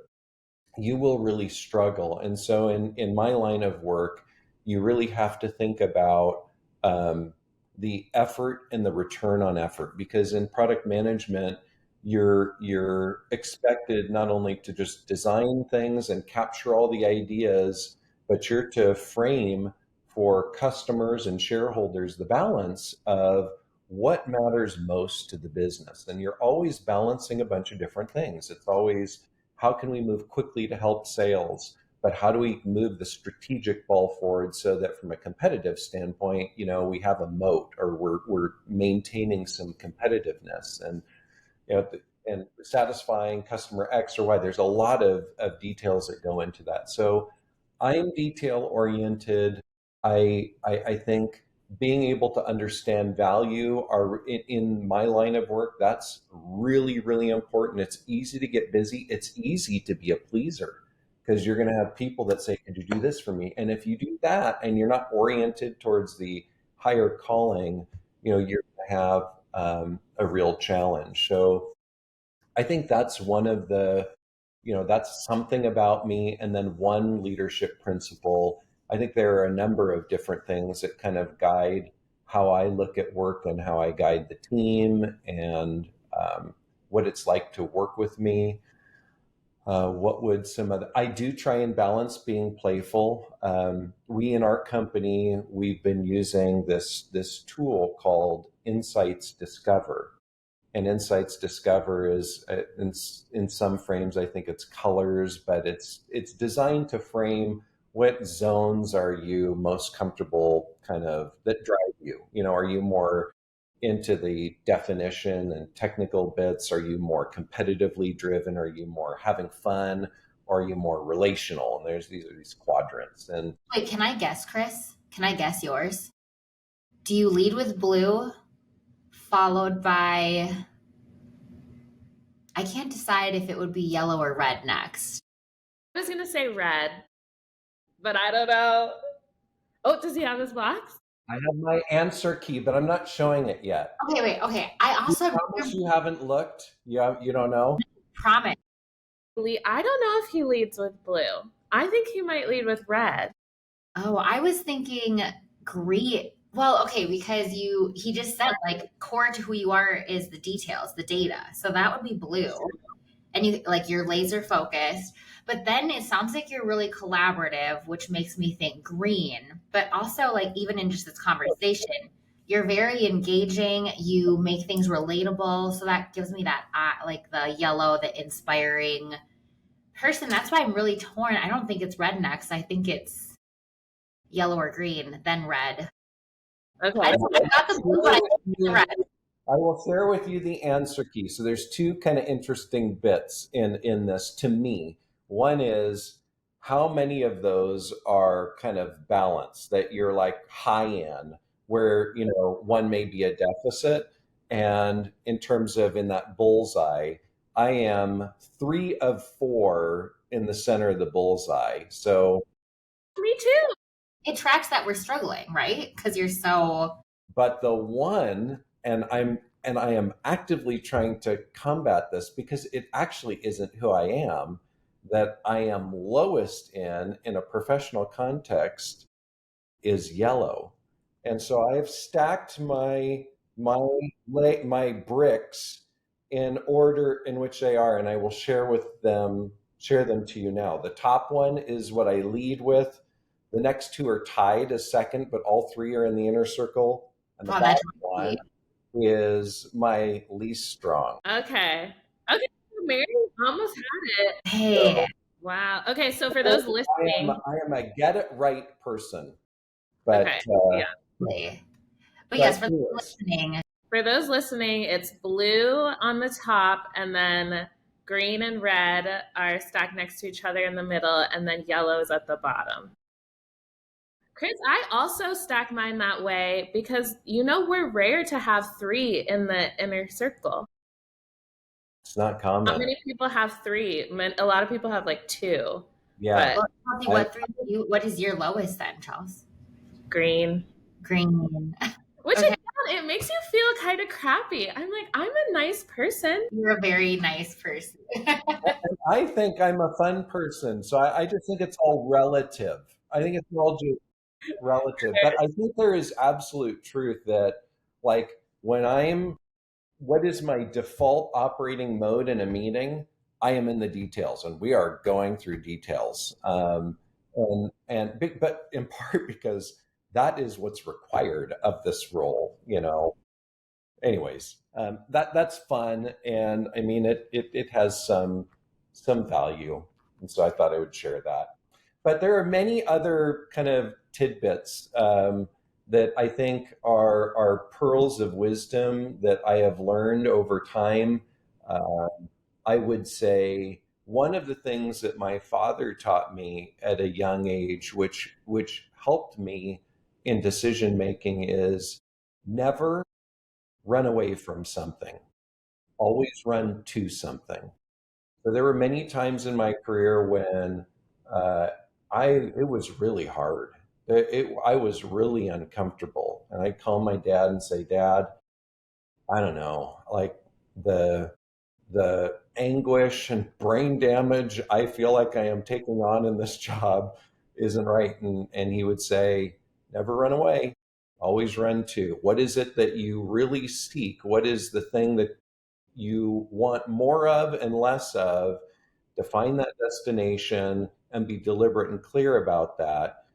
you will really struggle. And so in my line of work, you really have to think about um, the effort and the return on effort, because in product management, you're expected not only to just design things and capture all the ideas, but you're to frame for customers and shareholders the balance of what matters most to the business. And you're always balancing a bunch of different things. It's always how can we move quickly to help sales, but how do we move the strategic ball forward so that from a competitive standpoint, we have a moat, or we're maintaining some competitiveness, and and satisfying customer X or Y. There's a lot of details that go into that. So I'm detail oriented. I think being able to understand value are in my line of work, that's really, really important. It's easy to get busy. It's easy to be a pleaser because you're going to have people that say, could you do this for me? And if you do that and you're not oriented towards the higher calling, you're going to have a real challenge. So I think that's one of the, that's something about me. And then one leadership principle. I think there are a number of different things that kind of guide how I look at work and how I guide the team, and what it's like to work with me. What would some other? I do try and balance being playful. We in our company, we've been using this tool called Insights Discover, and insights discover is in some frames, I think it's colors, but it's designed to frame what zones are you most comfortable kind of that drive you. Are you more into the definition and technical bits? Are you more competitively driven? Are you more having fun? Or are you more relational? And there's these quadrants. And Wait, can I guess, Chris? Can I guess yours? Do you lead with blue, followed by, I can't decide if it would be yellow or red next. I was going to say red, but I don't know. Oh, does he have his box? I have my answer key, but I'm not showing it yet. Okay, wait, okay. I also promise you haven't looked? You don't know? promise. I don't know if he leads with blue. I think he might lead with red. Oh, I was thinking green. Well, okay, because he just said like core to who you are is the details, the data. So that would be blue. And you're laser focused. But then it sounds like you're really collaborative, which makes me think green. But also, like, even in just this conversation, you're very engaging. You make things relatable. So that gives me that, like, the yellow, the inspiring person. That's why I'm really torn. I don't think it's red next. I think it's yellow or green, then red. Okay. I got the blue, but I think it's red. I will share with you the answer key. So there's two kind of interesting bits in this to me. One is how many of those are kind of balanced, that you're like high in, where one may be a deficit. And in terms of in that bullseye, I am 3 of 4 in the center of the bullseye. So me too. It tracks that we're struggling, right? Because you're so. But the one, and I am actively trying to combat this because it actually isn't who I am, that I am lowest in a professional context is yellow. And so I have stacked my bricks in order in which they are, and I will share them to you now. The top one is what I lead with. The next 2 are tied as second, but all 3 are in the inner circle. And the bottom one is my least strong. Okay. Mary almost had it. Hey. Wow. Okay, so for those listening, I am a get it right person. But okay. But yes, for those listening, it's blue on the top, and then green and red are stacked next to each other in the middle, and then yellow is at the bottom. Chris, I also stack mine that way because we're rare to have 3 in the inner circle. It's not common. Not many people have 3. A lot of people have like 2. Yeah. But what is your lowest then, Charles? Green. Okay. Which again, it makes you feel kind of crappy. I'm like, I'm a nice person. You're a very nice person. I think I'm a fun person. So I just think it's all relative. I think it's all just relative. But I think there is absolute truth that, like, what is my default operating mode in a meeting? I am in the details, and we are going through details. But in part because that is what's required of this role, Anyways, that's fun, and I mean it has some value, and so I thought I would share that. But there are many other kind of tidbits that I think are pearls of wisdom that I have learned over time. I would say one of the things that my father taught me at a young age, which helped me in decision making, is never run away from something. Always run to something. So there were many times in my career when it was really hard. I was really uncomfortable, and I'd call my dad and say, "Dad, I don't know, like the anguish and brain damage I feel like I am taking on in this job isn't right." And he would say, "Never run away, always run to. What is it that you really seek? What is the thing that you want more of and less of? Define that destination and be deliberate and clear about that."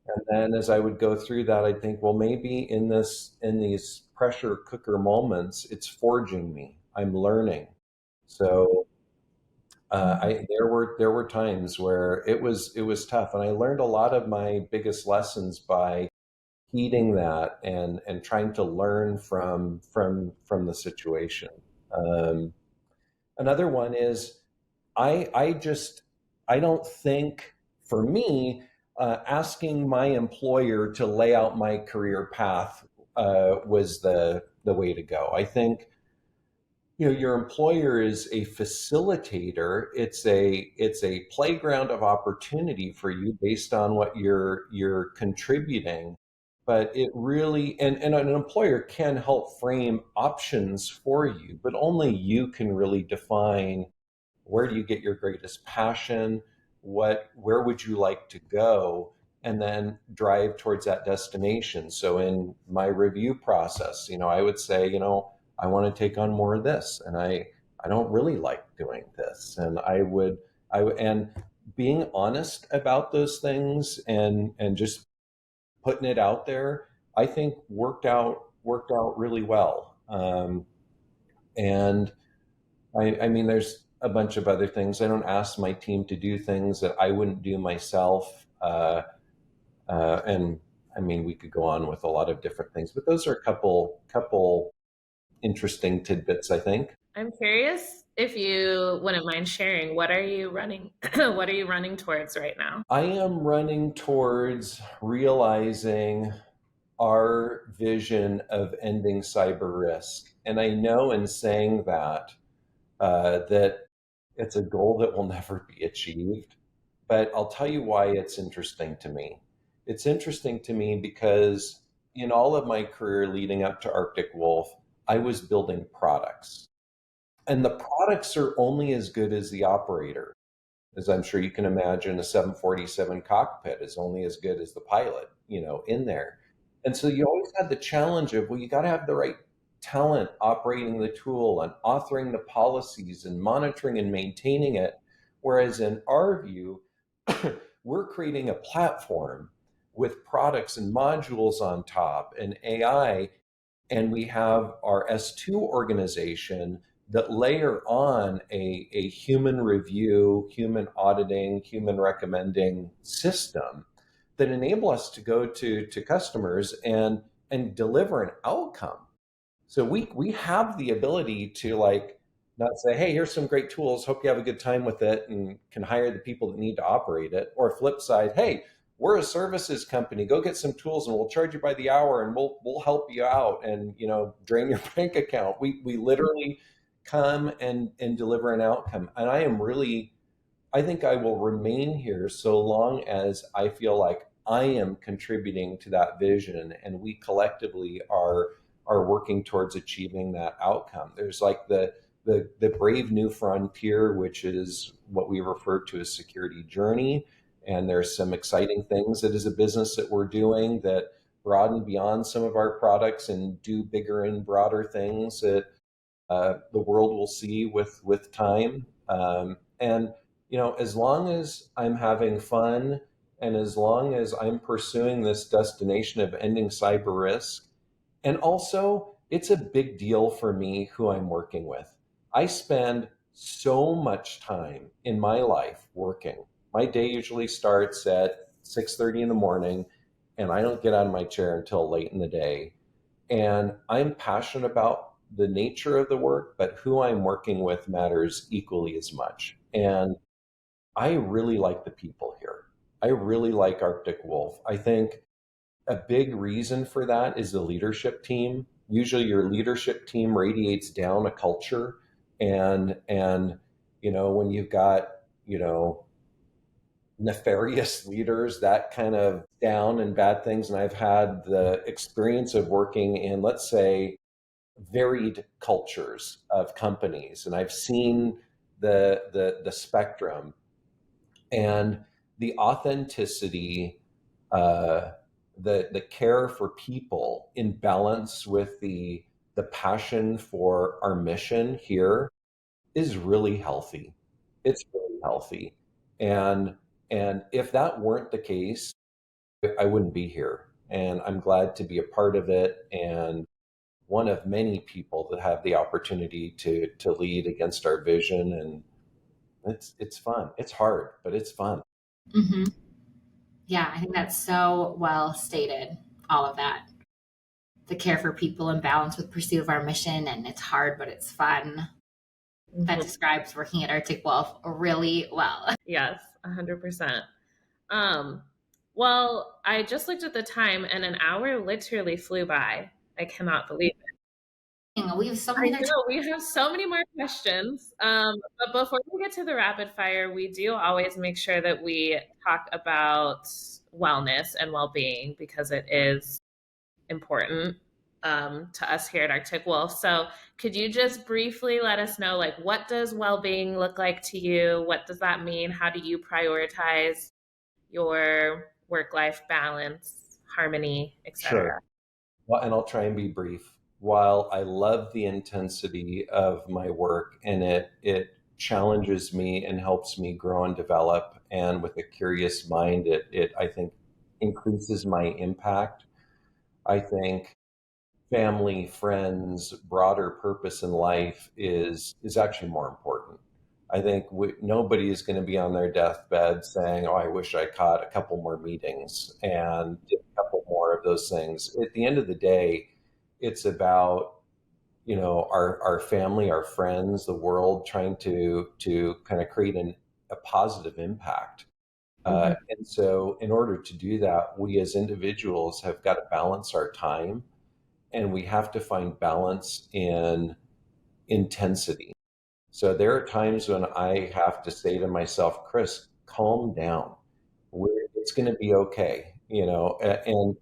And then as I would go through that, I'd think, well, maybe in these pressure cooker moments, it's forging me. I'm learning. So Mhm. there were times where it was tough, and I learned a lot of my biggest lessons by heeding that and trying to learn from the situation. Um, Another one is I just I don't think for me asking my employer to lay out my career path was the way to go. I think your employer is a facilitator. It's a playground of opportunity for you based on what you're contributing. But it really and an employer can help frame options for you, but only you can really define where do you get your greatest passion, where would you like to go, and then drive towards that destination. So in my review process, I would say, I want to take on more of this, and I don't really like doing this, and and being honest about those things and just putting it out there, I think worked out really well. And I mean, there's a bunch of other things. I don't ask my team to do things that I wouldn't do myself. And I mean, we could go on with a lot of different things, but those are a couple interesting tidbits, I think. I'm curious if you wouldn't mind sharing, what are you running what are you running towards right now? I am running towards realizing our vision of ending cyber risk. And I know in saying that it's a goal that will never be achieved. But I'll tell you why it's interesting to me. It's interesting to me because in all of my career leading up to Arctic Wolf, I was building products. And the products are only as good as the operator. As I'm sure you can imagine, a 747 cockpit is only as good as the pilot, in there. And so you always had the challenge of, well, you got to have the right talent operating the tool and authoring the policies and monitoring and maintaining it. Whereas in our view, we're creating a platform with products and modules on top and AI, and we have our S2 organization that layer on a human review, human auditing, human recommending system that enable us to go to customers and deliver an outcome. So we have the ability to not say, hey, here's some great tools, hope you have a good time with it, and can hire the people that need to operate it. Or flip side, hey, we're a services company, go get some tools and we'll charge you by the hour and we'll help you out and drain your bank account. We literally come and deliver an outcome. And I think I will remain here so long as I feel like I am contributing to that vision and we collectively are working towards achieving that outcome. There's like the brave new frontier, which is what we refer to as security journey. And there's some exciting things that as a business that we're doing that broaden beyond some of our products and do bigger and broader things that the world will see with time. And as long as I'm having fun and as long as I'm pursuing this destination of ending cyber risk, and also it's a big deal for me who I'm working with. I spend so much time in my life working. My day usually starts at 6:30 in the morning, and I don't get out of my chair until late in the day. And I'm passionate about the nature of the work, but who I'm working with matters equally as much. And I really like the people here. I really like Arctic Wolf. I think a big reason for that is the leadership team. Usually your leadership team radiates down a culture, and when you've got, you know, nefarious leaders, that kind of down and bad things. And I've had the experience of working in, let's say, varied cultures of companies, and I've seen the spectrum and the authenticity, uh, the care for people in balance with the passion for our mission here is really healthy. It's really healthy, and and if that weren't the case, I wouldn't be here. And I'm glad to be a part of it. And one of many people that have the opportunity to lead against our vision, and it's fun. It's hard, but it's fun. Mm-hmm. Yeah, I think that's so well stated, all of that. The care for people in balance with pursuit of our mission, and it's hard, but it's fun. That describes working at Arctic Wolf really well. Yes, 100%. Well, I just looked at the time and an hour literally flew by. I cannot believe it. We have so I many know, we have so many more questions. But before we get to the rapid fire, we do always make sure that we talk about wellness and well-being because it is important to us here at Arctic Wolf. So could you just briefly let us know, like, what does well-being look like to you? What does that mean? How do you prioritize your work-life balance, harmony, etc.? Sure. Well, and I'll try and be brief. While I love the intensity of my work and it challenges me and helps me grow and develop, and with a curious mind, it I think increases my impact. I think family, friends, broader purpose in life is actually more important. I think nobody is going to be on their deathbed saying, "Oh, I wish I caught a couple more meetings and did a couple more of those things." At the end of the day, it's about our family, our friends, the world, trying to kind of create a positive impact. And so, in order to do that, we as individuals have got to balance our time, and we have to find balance in intensity. So there are times when I have to say to myself, Chris, calm down. It's going to be okay, and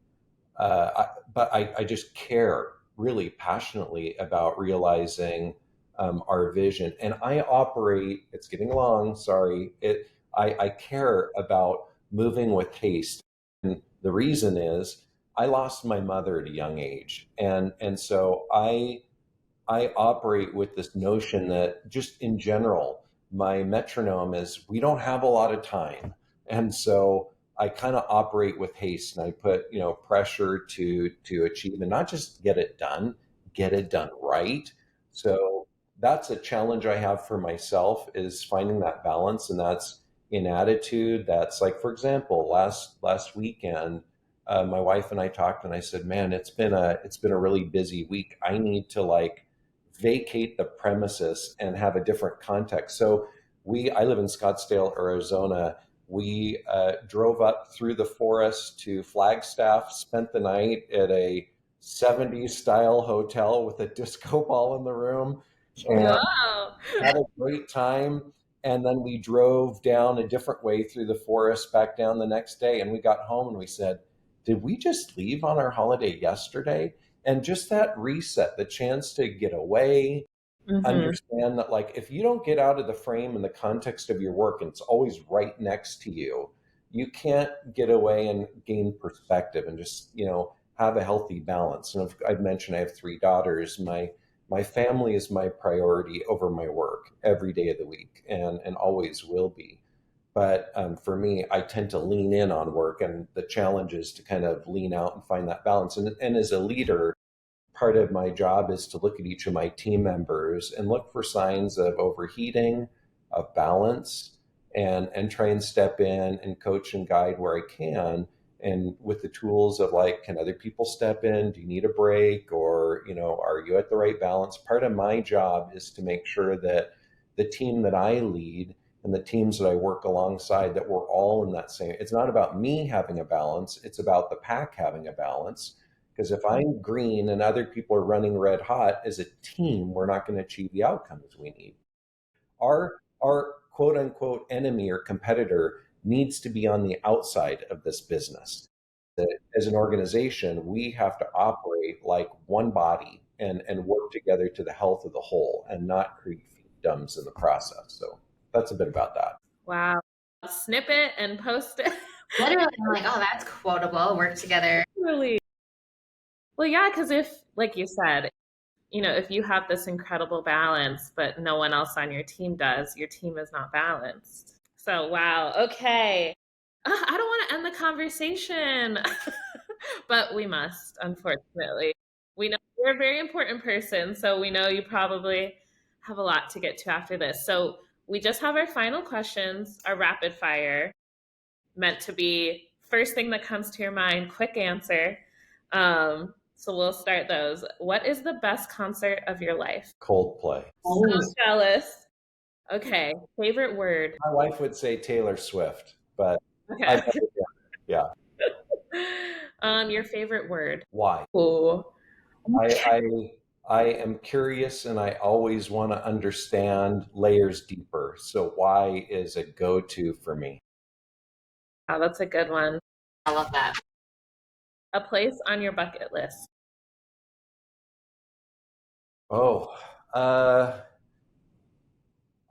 but I just care really passionately about realizing our vision. And I operate, it's getting long, sorry. I care about moving with haste. And the reason is I lost my mother at a young age. And so I operate with this notion that just in general, my metronome is we don't have a lot of time. And so I kind of operate with haste, and I put, pressure to achieve and not just get it done right. So that's a challenge I have for myself, is finding that balance. And that's in attitude. That's like, for example, last weekend, my wife and I talked, and I said, man, it's been a really busy week. I need to vacate the premises and have a different context. So I live in Scottsdale, Arizona. We drove up through the forest to Flagstaff, spent the night at a 70s style hotel with a disco ball in the room, and Wow. had a great time. And then we drove down a different way through the forest back down the next day. And we got home and we said, did we just leave on our holiday yesterday? And just that reset, the chance to get away, understand that if you don't get out of the frame and the context of your work, and it's always right next to you, you can't get away and gain perspective and just have a healthy balance. And I've mentioned I have 3 daughters. My family is my priority over my work every day of the week, and always will be. But for me, I tend to lean in on work, and the challenge is to kind of lean out and find that balance. And as a leader, part of my job is to look at each of my team members and look for signs of overheating, of balance, and try and step in and coach and guide where I can. And with the tools of can other people step in? Do you need a break? Or, are you at the right balance? Part of my job is to make sure that the team that I lead and the teams that I work alongside, that we're all in that same, it's not about me having a balance, it's about the pack having a balance. Because if I'm green and other people are running red hot, as a team, we're not going to achieve the outcomes we need. Our quote unquote enemy or competitor needs to be on the outside of this business. That as an organization, we have to operate like one body and work together to the health of the whole, and not create fiefdoms in the process. So that's a bit about that. Wow. Snip it and post it. Literally, I'm like, oh, that's quotable. Work together. Really. Well, yeah, because if, like you said, if you have this incredible balance, but no one else on your team does, your team is not balanced. So, wow. Okay. I don't want to end the conversation, but we must, unfortunately. We know you're a very important person, so we know you probably have a lot to get to after this. So we just have our final questions, our rapid fire, meant to be first thing that comes to your mind, quick answer. So we'll start those. What is the best concert of your life? Coldplay. So jealous. Okay, favorite word. My wife would say Taylor Swift, but Okay. yeah. Your favorite word. Why? Oh, I am curious and I always want to understand layers deeper. So why is a go-to for me? wow, that's a good one. I love that. A place on your bucket list. Oh,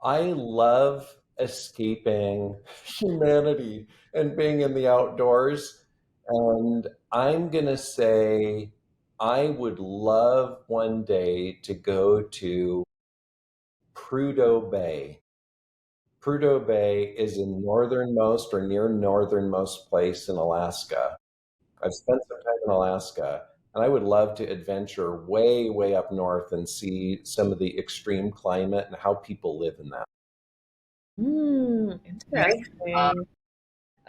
I love escaping humanity and being in the outdoors. And I'm going to say I would love one day to go to Prudhoe Bay. Prudhoe Bay is the northernmost or near northernmost place in Alaska. I've spent some time in Alaska, and I would love to adventure way, way up north and see some of the extreme climate and how people live in that. Very Interesting.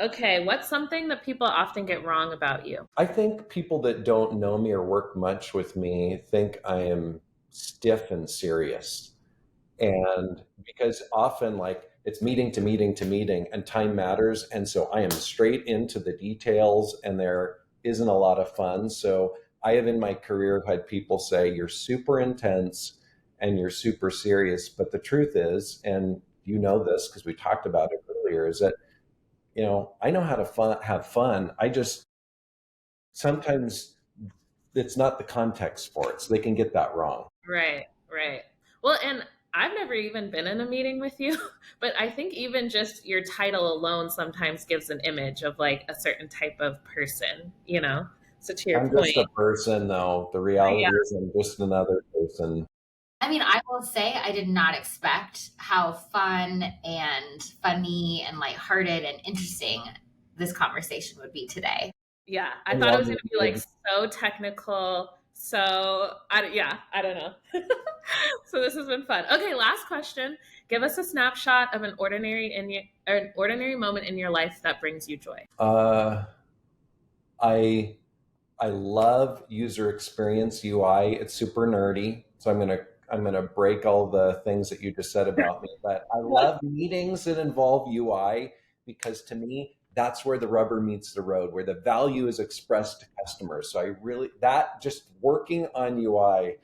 Okay, what's something that people often get wrong about you? I think people that don't know me or work much with me think I am stiff and serious. And because often, like, it's meeting to meeting to meeting, and time matters. And so I am straight into the details, and there isn't a lot of fun. So I have in my career had people say, you're super intense and you're super serious. But the truth is, and you know this because we talked about it earlier, is that, I know how to have fun. I just sometimes it's not the context for it. So they can get that wrong. Right, right. Well, and I've never even been in a meeting with you, but I think even just your title alone sometimes gives an image of like a certain type of person, you know? So to your I'm point, just a person, though. The reality is, I'm just another person. I mean, I will say I did not expect how fun and funny and lighthearted and interesting this conversation would be today. yeah, I thought it was going to be like so technical. So, I don't know. So this has been fun. Okay, last question. Give us a snapshot of an ordinary moment in your life that brings you joy. I I love user experience UI. It's super nerdy, so I'm gonna break all the things that you just said about me. But I love meetings that involve UI because to me, that's where the rubber meets the road, where the value is expressed to customers. So I really that just working on UI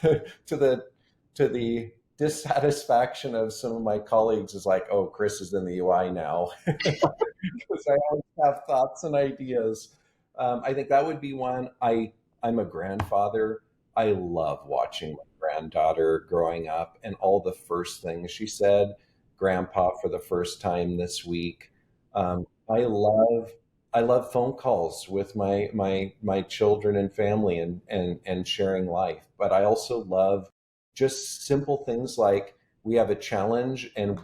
to the dissatisfaction of some of my colleagues is like, oh, Chris is in the UI now. Because I always have thoughts and ideas. I think that would be one. I'm a grandfather. I love watching my granddaughter growing up and all the first things she said. Grandpa for the first time this week. I love phone calls with my children and family and sharing life. But I also love just simple things like we have a challenge and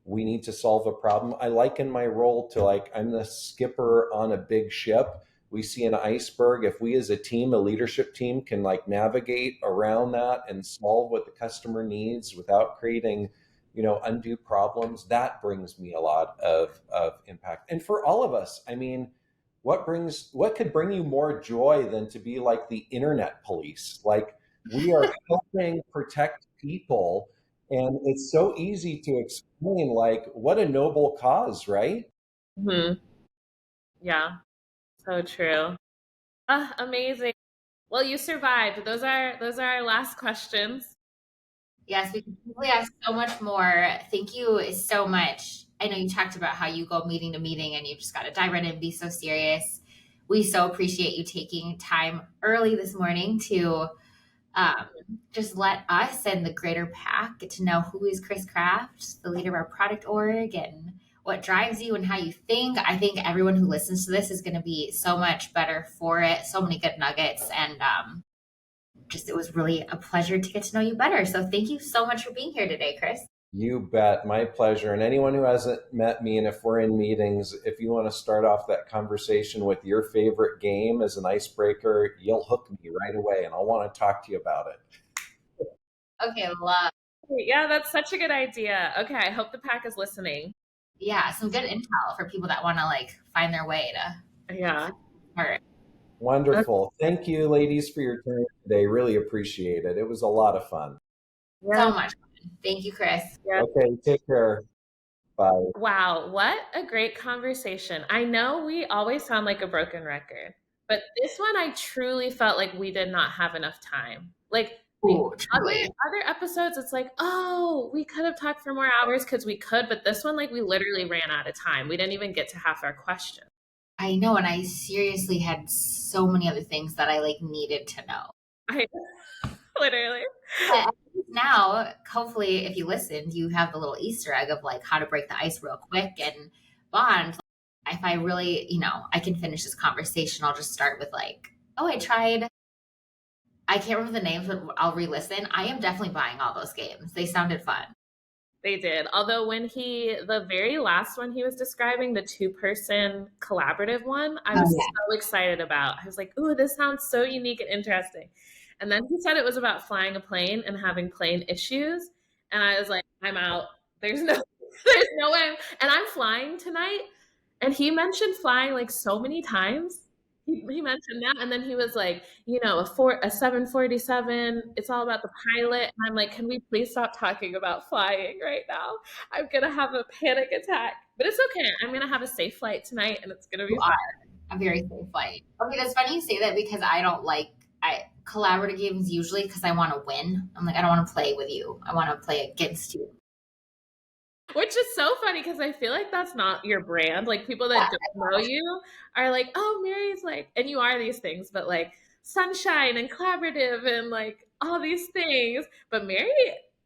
we need to solve a problem. I liken my role to like I'm the skipper on a big ship. We see an iceberg. If we as a team, a leadership team, can like navigate around that and solve what the customer needs without creating, undue problems, that brings me a lot of impact. And for all of us, I mean, what could bring you more joy than to be like the internet police? Like we are helping protect people, and it's so easy to explain, like, what a noble cause, right? Hmm. Yeah, so true. Ah, amazing. Well, you survived. Those are our last questions. Yes, we can probably ask so much more. Thank you so much. I know you talked about how you go meeting to meeting and you just got to dive right in and be so serious. We so appreciate you taking time early this morning to um, just let us and the greater pack get to know who is Chris Kraft, the leader of our product org, and what drives you and how you think. I think everyone who listens to this is going to be so much better for it. So many good nuggets. And just it was really a pleasure to get to know you better. So thank you so much for being here today, Chris. You bet. My pleasure. And anyone who hasn't met me, and if we're in meetings, if you want to start off that conversation with your favorite game as an icebreaker, you'll hook me right away and I'll want to talk to you about it. Okay, love. Yeah, that's such a good idea. Okay, I hope the pack is listening. Yeah, some good intel for people that want to like find their way to. Yeah. All right. Wonderful. Thank you, ladies, for your time today. Really appreciate it. It was a lot of fun. So much fun. Thank you, Chris. Yeah. Okay, take care. Bye. Wow, what a great conversation. I know we always sound like a broken record, but this one I truly felt like we did not have enough time. Like Ooh, truly. other episodes, it's like, oh, we could have talked for more hours because we could, but this one, like, we literally ran out of time. We didn't even get to half our questions. I know, and I seriously had so many other things that I like needed to know. Literally. But now, hopefully, if you listened, you have the little Easter egg of like how to break the ice real quick and bond. If I really, I can finish this conversation, I'll just start with like, oh, I can't remember the names, but I'll re-listen. I am definitely buying all those games. They sounded fun. They did. Although the very last one he was describing, the 2-person collaborative one, I was so excited about. I was like, ooh, this sounds so unique and interesting. And then he said it was about flying a plane and having plane issues. And I was like, I'm out. There's no way. And I'm flying tonight. And he mentioned flying like so many times. He mentioned that, and then he was like, a 747. It's all about the pilot, and I'm like, can we please stop talking about flying right now? I'm gonna have a panic attack, but it's okay. I'm gonna have a safe flight tonight, and it's gonna be fun. A very safe flight. Okay, that's funny you say that because I don't like collaborative games usually because I want to win. I'm like, I don't want to play with you. I want to play against you. Which is so funny because I feel like that's not your brand. Like people that don't know you are like, oh, Mary's like, and you are these things, but like sunshine and collaborative and like all these things. But Mary,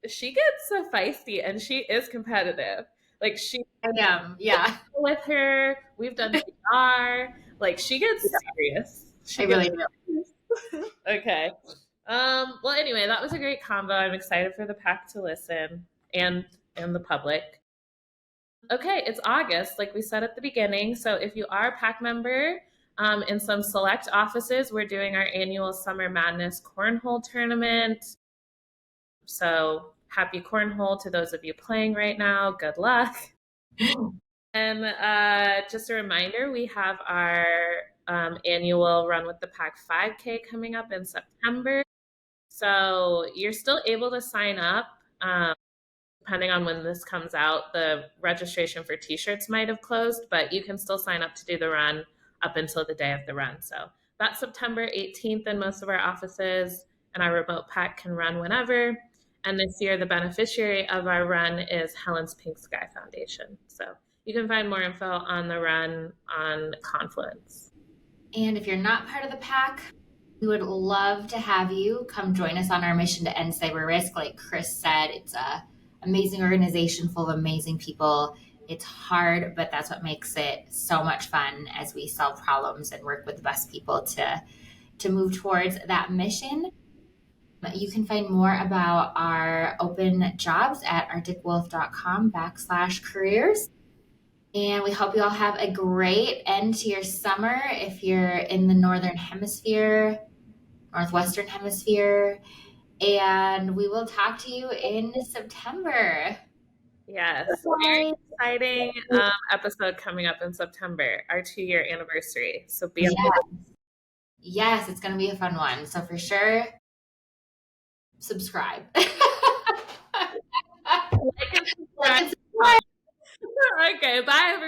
she gets feisty and she is competitive. Like yeah. With her, we've done PR. Like she gets serious. She really do. Okay. Well, anyway, that was a great combo. I'm excited for the pack to listen and the public. Okay, it's August, like we said at the beginning. So if you are a PAC member, in some select offices, we're doing our annual Summer Madness Cornhole Tournament. So happy cornhole to those of you playing right now. Good luck. And just a reminder, we have our annual Run with the Pack 5K coming up in September. So you're still able to sign up. Depending on when this comes out, the registration for t-shirts might have closed, but you can still sign up to do the run up until the day of the run. So that's September 18th in most of our offices, and our remote pack can run whenever. And this year, the beneficiary of our run is Helen's Pink Sky Foundation. So you can find more info on the run on Confluence. And if you're not part of the pack, we would love to have you come join us on our mission to end cyber risk. Like Chris said, it's a amazing organization full of amazing people. It's hard, but that's what makes it so much fun as we solve problems and work with the best people to move towards that mission. You can find more about our open jobs at arcticwolf.com/careers. And we hope you all have a great end to your summer if you're in the Northern Hemisphere, Northwestern Hemisphere. And we will talk to you in September. Yes. Very exciting episode coming up in September, our 2-year anniversary. So be Yes, it's going to be a fun one. So for sure, subscribe. Like and subscribe. Okay, bye everyone.